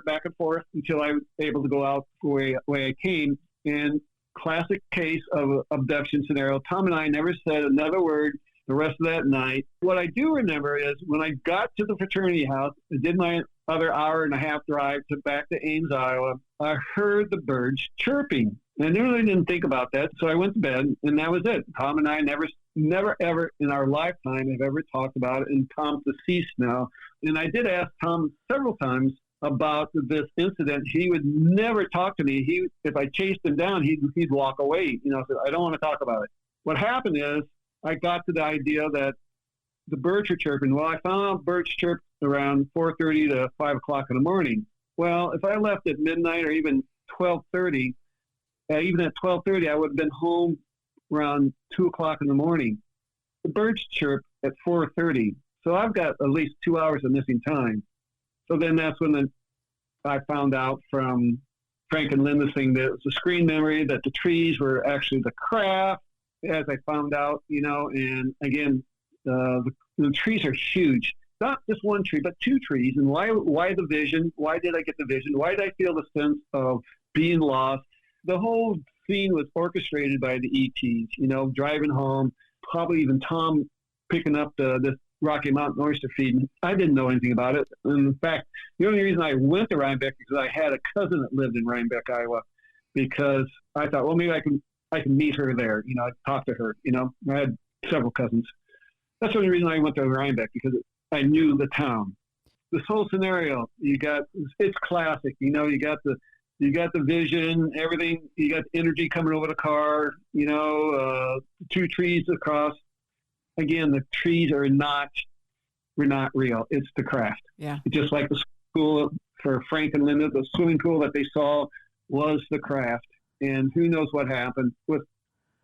until I was able to go out the way I came. And classic case of abduction scenario. Tom and I never said another word the rest of that night. What I do remember is when I got to the fraternity house, I did my other hour and a half drive back to Ames, Iowa, I heard the birds chirping. And I really didn't think about that, so I went to bed, and that was it. Tom and I never ever in our lifetime have ever talked about it, and Tom's deceased now. And I did ask Tom several times about this incident. He would never talk to me. If I chased him down, he'd walk away. Said, I don't want to talk about it. What happened is I got to the idea that the birds were chirping. Well, I found out birds chirped around 4:30 to 5 o'clock in the morning. Well, if I left at midnight or even 12:30, even at 12:30, I would have been home around 2 o'clock in the morning. The birds chirp at 4:30, so I've got at least 2 hours of missing time. So then that's when I found out from Frank and Linda saying that it was a screen memory, that the trees were actually the craft, as I found out, and again, the trees are huge. Not just one tree, but two trees. And why the vision? Why did I get the vision? Why did I feel the sense of being lost? The whole scene was orchestrated by the ETs, driving home, probably even Tom picking up this Rocky Mountain oyster feed. I didn't know anything about it. In fact, the only reason I went to Rhinebeck is because I had a cousin that lived in Rhinebeck, Iowa, because I thought, well, maybe I can meet her there, talk to her, I had several cousins. That's the only reason I went to Rhinebeck, because I knew the town. This whole scenario, it's classic, you got the vision, everything, you got energy coming over the car, two trees across. Again, the trees were not real. It's the craft. Yeah. Just like the school for Frank and Linda, the swimming pool that they saw was the craft. And who knows what happened.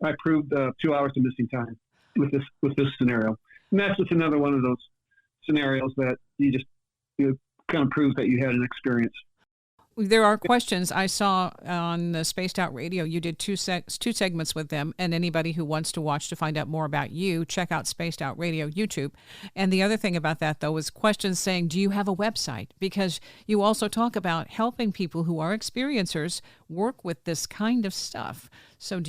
I proved 2 hours of missing time with this scenario. And that's just another one of those scenarios that you kind of proves that you had an experience. There are questions I saw on the Spaced Out Radio. You did two segments with them, and anybody who wants to watch to find out more about you, check out Spaced Out Radio YouTube. And the other thing about that, though, is questions saying, do you have a website? Because you also talk about helping people who are experiencers work with this kind of stuff. So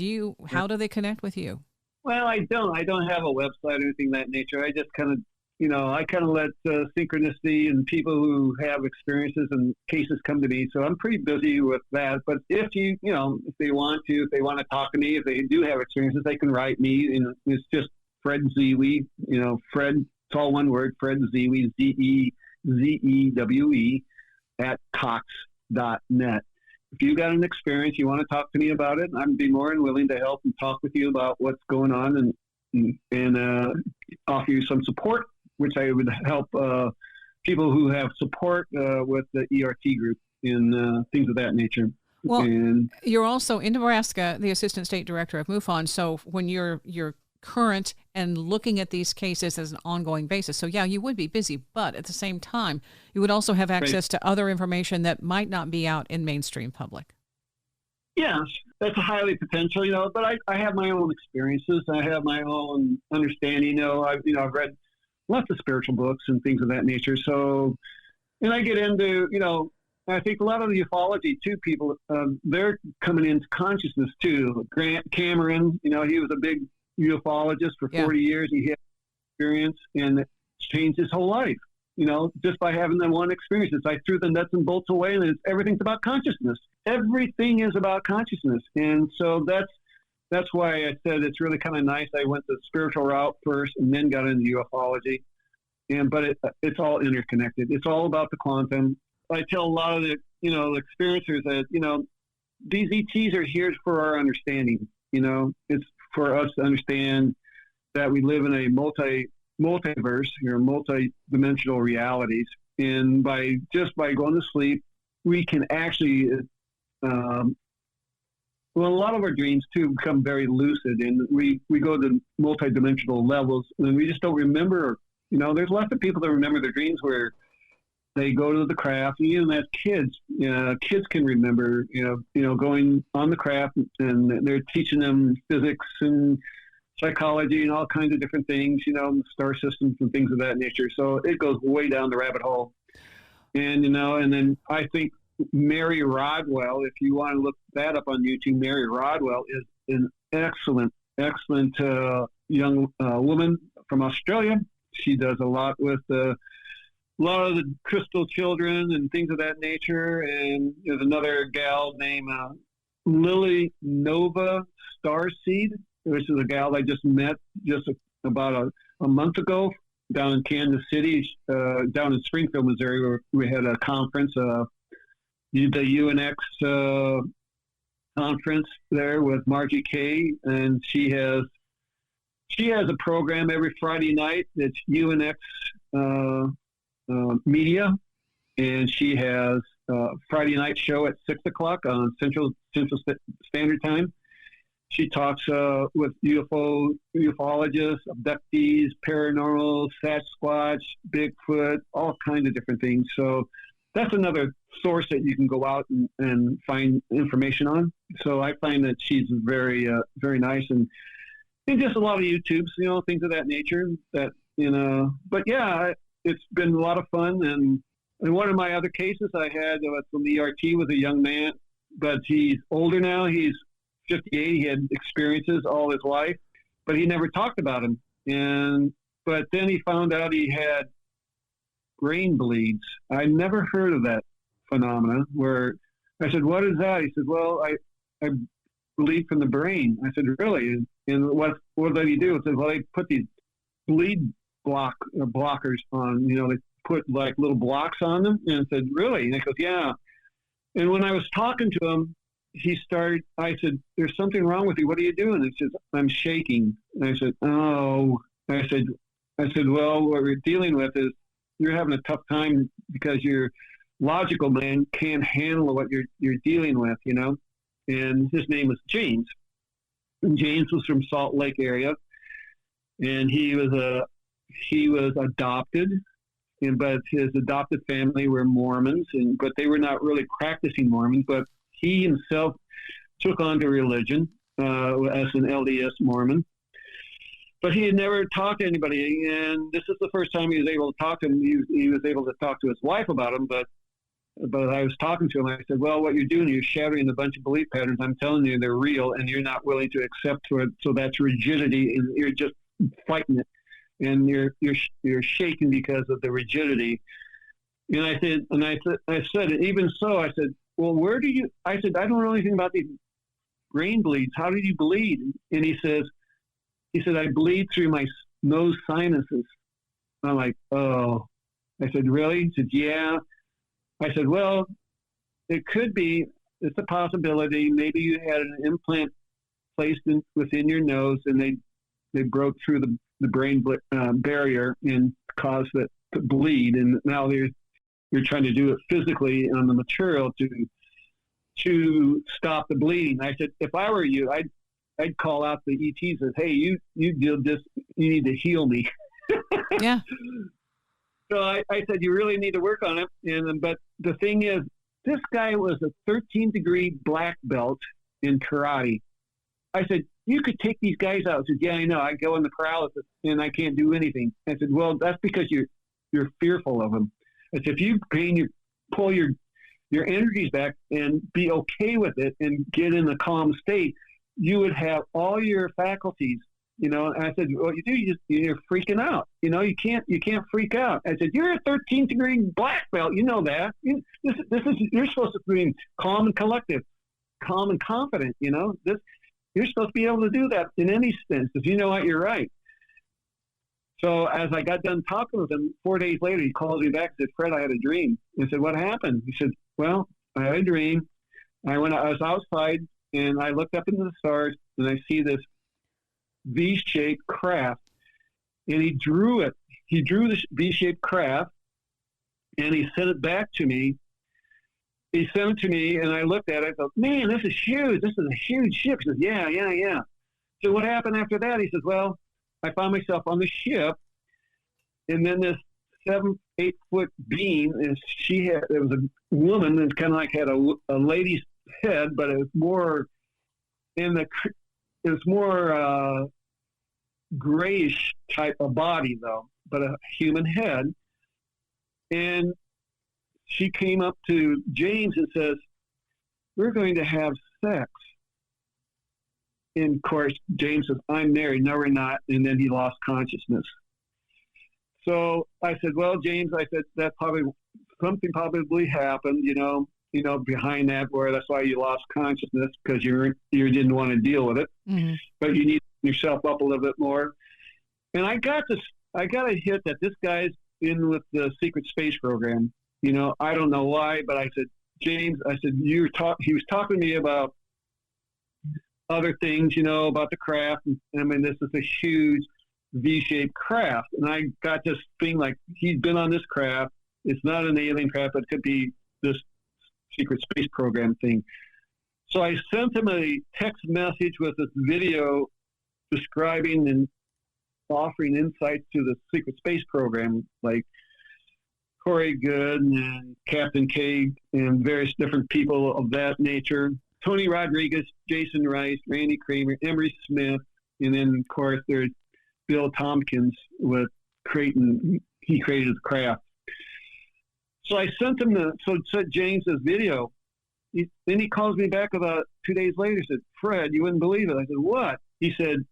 how do they connect with you? Well, I don't have a website or anything of that nature. I just kind of let synchronicity and people who have experiences and cases come to me. So I'm pretty busy with that. But if if they want to talk to me, if they do have experiences, they can write me. It's just Fred Zewe, Fred, it's all one word, Fred Zewe, ZEWE @cox.net. If you've got an experience, you want to talk to me about it, I'd be more than willing to help and talk with you about what's going on and offer you some support, which I would help people who have support with the ERT group and things of that nature. Well, you're also in Nebraska, the Assistant State Director of MUFON. So when you're current and looking at these cases as an ongoing basis, so yeah, you would be busy, but at the same time, you would also have access to other information that might not be out in mainstream public. Yes, that's a highly potential, but I have my own experiences. I have my own understanding. I've read lots of spiritual books and things of that nature. So, and I get into, I think a lot of the ufology too, people, they're coming into consciousness too. Grant Cameron, he was a big ufologist for 40 years. He had experience and it changed his whole life, just by having that one experience. It's like threw the nuts and bolts away, and everything's about consciousness. Everything is about consciousness. And so that's why I said it's really kind of nice. I went the spiritual route first and then got into ufology. But it's all interconnected. It's all about the quantum. I tell a lot of the, experiencers that, these ETs are here for our understanding. It's for us to understand that we live in a multiverse, multi-dimensional realities. And by going to sleep, we can actually, a lot of our dreams too become very lucid, and we go to multi-dimensional levels, and we just don't remember. There's lots of people that remember their dreams where they go to the craft. Even as kids, kids can remember, going on the craft, and they're teaching them physics and psychology and all kinds of different things, star systems and things of that nature. So it goes way down the rabbit hole. And, and then I think Mary Rodwell, if you want to look that up on YouTube, Mary Rodwell is an excellent young woman from Australia. She does a lot with a lot of the crystal children and things of that nature. And there's another gal named Lily Nova Starseed, which is a gal I just met about a month ago down in Kansas City, down in Springfield, Missouri, where we had a conference, the UNX conference there with Margie Kay, and she has a program every Friday night. It's UNX Media, and she has a Friday night show at 6:00 on Central Standard Time. She talks with ufologists, abductees, paranormal, Sasquatch, Bigfoot, all kinds of different things. So that's another source that you can go out and find information on. So I find that she's very, very nice, and just a lot of YouTubes, things of that nature. But yeah, it's been a lot of fun. And one of my other cases I had from the ERT was a young man, but he's older now. He's 58. He had experiences all his life, but he never talked about them. But then he found out he had brain bleeds. I never heard of that phenomena. Where I said, "What is that?" He said, "Well, I bleed from the brain." I said, "Really? And what did he do?" He said, "Well, they put these bleed blockers on. They put like little blocks on them." And I said, "Really?" And he goes, "Yeah." And when I was talking to him, I said, "There's something wrong with you. What are you doing?" He says, "I'm shaking." And I said, "Oh." I said, "Well, what we're dealing with is you're having a tough time because your logical man can't handle what you're dealing with, And his name was James. And James was from Salt Lake area, and he was adopted, but his adopted family were Mormons, but they were not really practicing Mormons, but he himself took on to religion as an LDS Mormon. But he had never talked to anybody, and this is the first time he was able to talk to him. He was able to talk to his wife about him, but I was talking to him. I said, "Well, what you're doing, you're shattering a bunch of belief patterns. I'm telling you, they're real, and you're not willing to accept it. So that's rigidity, and you're just fighting it, and you're shaking because of the rigidity." And I said, even so, I said, "Well, where do you?" I said, "I don't know anything about these brain bleeds. How did you bleed?" And he said, "I bleed through my nose sinuses." I'm like, "Oh." I said, "Really?" He said, "Yeah." I said, "Well, it could be. It's a possibility. Maybe you had an implant placed within your nose, and they broke through the brain barrier and caused it to bleed. And now you're trying to do it physically on the material to stop the bleeding." I said, "If I were you, I'd call out the ETs and say, 'Hey, you did this. You need to heal me.'" Yeah. So I said, "You really need to work on it." But the thing is, this guy was a 13-degree black belt in karate. I said, "You could take these guys out." He said, "Yeah, I know. I go into paralysis and I can't do anything." I said, "Well, that's because you're fearful of them." I said, "If you pull your energies back and be okay with it and get in a calm state, you would have all your faculties." And I said, "What you do, you're freaking out. You can't freak out." I said, "You're a 13th-degree black belt. You know that. You're supposed to be calm and collective, calm and confident. You're supposed to be able to do that in any sense if you know what you're right." So as I got done talking with him, 4 days later, he called me back and said, "Fred, I had a dream." I said, "What happened?" He said, "Well, I had a dream. I was outside and I looked up into the stars and I see this V-shaped craft," and he drew it. He drew this V-shaped craft, and he sent it back to me. He sent it to me, and I looked at it. I thought, "Man, this is huge. This is a huge ship." He says, "Yeah. So what happened after that?" He says, "Well, I found myself on the ship, and then this 7-8 foot being, and it was a woman, and kind of like had a lady's head, but it was more grayish type of body though, but a human head. And she came up to James and says, "We're going to have sex." And of course, James says, "I'm married." "No, we're not." And then he lost consciousness. So I said, "Well, James," I said, "that something probably happened, behind that, where that's why you lost consciousness, because you didn't want to deal with it, but you need to pick yourself up a little bit more." And I got a hit that this guy's in with the secret space program. I don't know why, but I said, "James," I said, he was talking to me about other things, about the craft. And, I mean, this is a huge V-shaped craft. And I got this thing like, he's been on this craft. It's not an alien craft, but it could be this secret space program thing. So I sent him a text message with this video describing and offering insights to the secret space program, like Corey Good and Captain K and various different people of that nature. Tony Rodriguez, Jason Rice, Randy Kramer, Emery Smith, and then, of course, there's Bill Tompkins with Creighton. He created the craft. So I sent him James's video. Then he calls me back about 2 days later. He said, "Fred, you wouldn't believe it." I said, "What?" He said,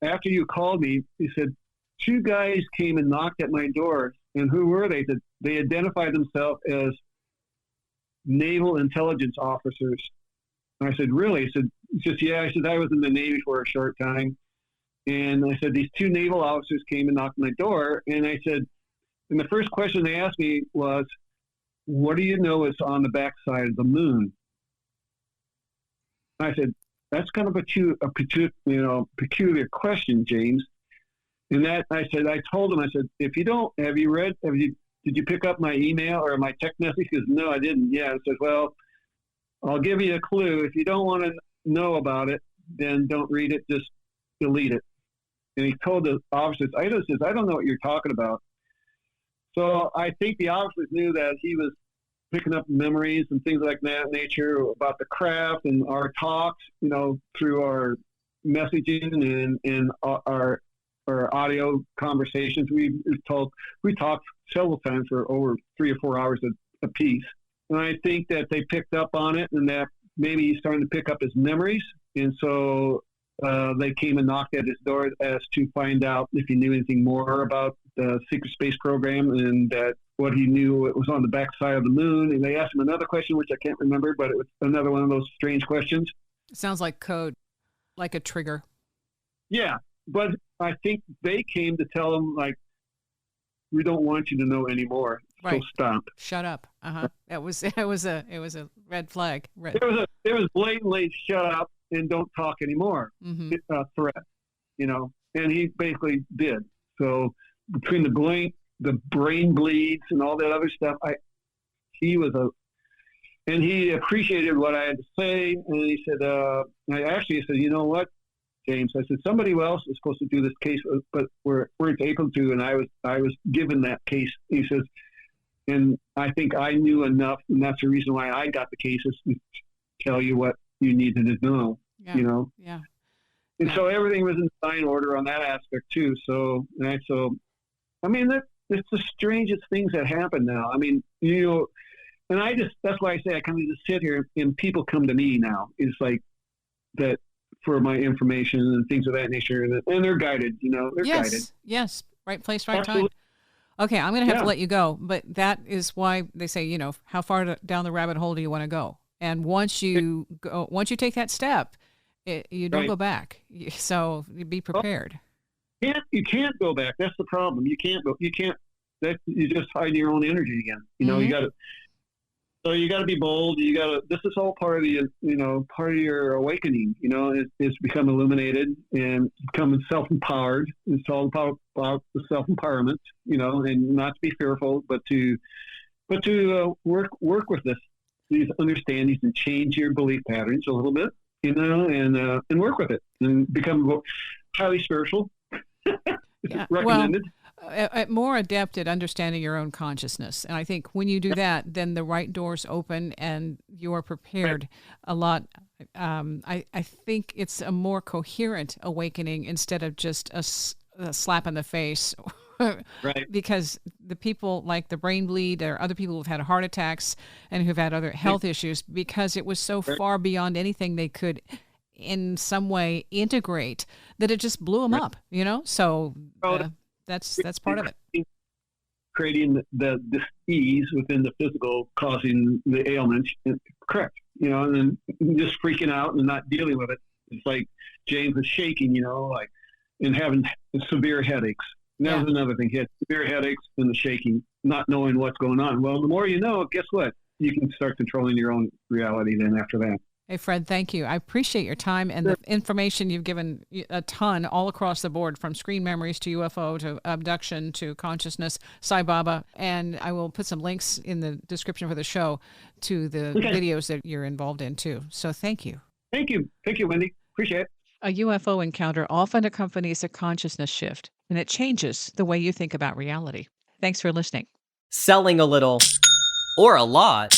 "After you called me," he said, "2 guys came and knocked at my door." And who were they? They identified themselves as naval intelligence officers. And I said, "Really?" He said, "Yeah." I said, "I was in the Navy for a short time." And I said, "These 2 naval officers came and knocked at my door." And I said, and the first question they asked me was, "What do you know is on the backside of the moon?" I said, "That's kind of a peculiar question, James." And that I told him, I said, "Did you pick up my email or my text message?" He goes, "No, I didn't." "Yeah." I said, "Well, I'll give you a clue. If you don't want to know about it, then don't read it, just delete it." And he told the officers, I don't know what you're talking about. So I think the officers knew that he was picking up memories and things like that nature about the craft and our talks, through our messaging and our audio conversations. We talked several times for over 3 or 4 hours a piece. And I think that they picked up on it, and that maybe he's starting to pick up his memories. And so they came and knocked at his door as to find out if he knew anything more about the secret space program, and that what he knew, it was on the backside of the moon. And they asked him another question, which I can't remember, but it was another one of those strange questions. It sounds like code, like a trigger. Yeah, but I think they came to tell him, like, "We don't want you to know anymore. Right. So stop. Shut up." It was a red flag. It was blatantly shut up and don't talk anymore. Threat, and he basically did. So between the brain bleeds and all that other stuff, he appreciated what I had to say. And he said, I actually said, "You know what, James?" I said, "Somebody else is supposed to do this case, but we're able to." And I was given that case. He says, and I think I knew enough, and that's the reason why I got the cases, to tell you what you needed to know. Yeah. And so everything was in fine order on that aspect too. So I mean, it's the strangest things that happen now. I mean, and that's why I say I kind of just sit here and people come to me now. It's like that for my information and things of that nature, and they're guided, they're guided. Yes. Right place, right Absolutely. time. Okay, I'm going to have to let you go, but that is why they say, how far down the rabbit hole do you want to go? And once you take that step, you don't go back. So be prepared. You can't go back. That's the problem. You can't go. You can't. You just hide your own energy again. You got to. So you got to be bold. You got to. This is all part of the part of your awakening. It's become illuminated and becoming self-empowered. It's all about the self-empowerment. And not to be fearful, but to work with these understandings and change your belief patterns a little bit. And work with it and become highly spiritual. Yeah. Recommended. more adept at understanding your own consciousness. And I think when you do that, then the right doors open and you are prepared a lot. I think it's a more coherent awakening instead of just a slap in the face. Right. Because the people like the brain bleed, or other people who've had heart attacks and who've had other health issues, because it was so far beyond anything they could in some way integrate that it just blew them up, So that's part of it. Creating the dis-ease within the physical, causing the ailments. Correct. And then just freaking out and not dealing with it. It's like James is shaking, and having severe headaches. And that was another thing. He had severe headaches and the shaking, not knowing what's going on. Well, the more you know, guess what? You can start controlling your own reality then after that. Hey, Fred, thank you. I appreciate your time and the information you've given a ton all across the board, from screen memories to UFO to abduction to consciousness, Sai Baba. And I will put some links in the description for the show to the videos that you're involved in too. So thank you. Thank you. Thank you, Wendy. Appreciate it. A UFO encounter often accompanies a consciousness shift, and it changes the way you think about reality. Thanks for listening. Selling a little or a lot,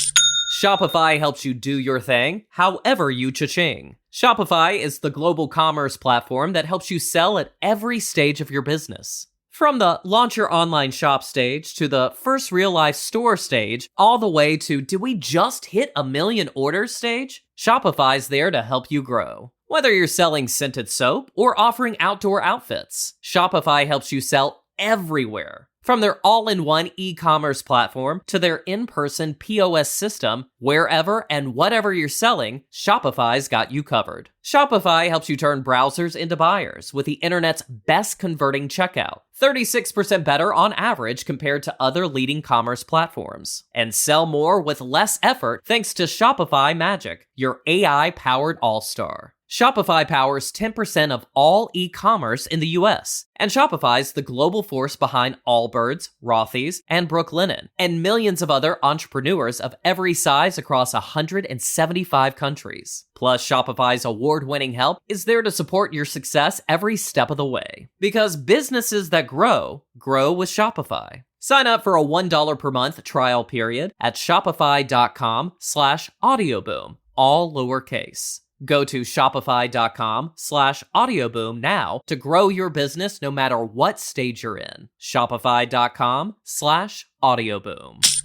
Shopify helps you do your thing, however you cha-ching. Shopify is the global commerce platform that helps you sell at every stage of your business. From the launch your online shop stage to the first real life store stage, all the way to did we just hit 1 million orders stage? Shopify's there to help you grow. Whether you're selling scented soap or offering outdoor outfits, Shopify helps you sell everywhere. From their all-in-one e-commerce platform to their in-person POS system, wherever and whatever you're selling, Shopify's got you covered. Shopify helps you turn browsers into buyers with the internet's best converting checkout, 36% better on average compared to other leading commerce platforms. And sell more with less effort thanks to Shopify Magic, your AI-powered all-star. Shopify powers 10% of all e-commerce in the US, and Shopify's the global force behind Allbirds, Rothy's, and Brooklinen, and millions of other entrepreneurs of every size across 175 countries. Plus, Shopify's award-winning help is there to support your success every step of the way. Because businesses that grow, grow with Shopify. Sign up for a $1 per month trial period at shopify.com/audioboom, all lowercase. Go to shopify.com/audioboom now to grow your business no matter what stage you're in. Shopify.com/audioboom.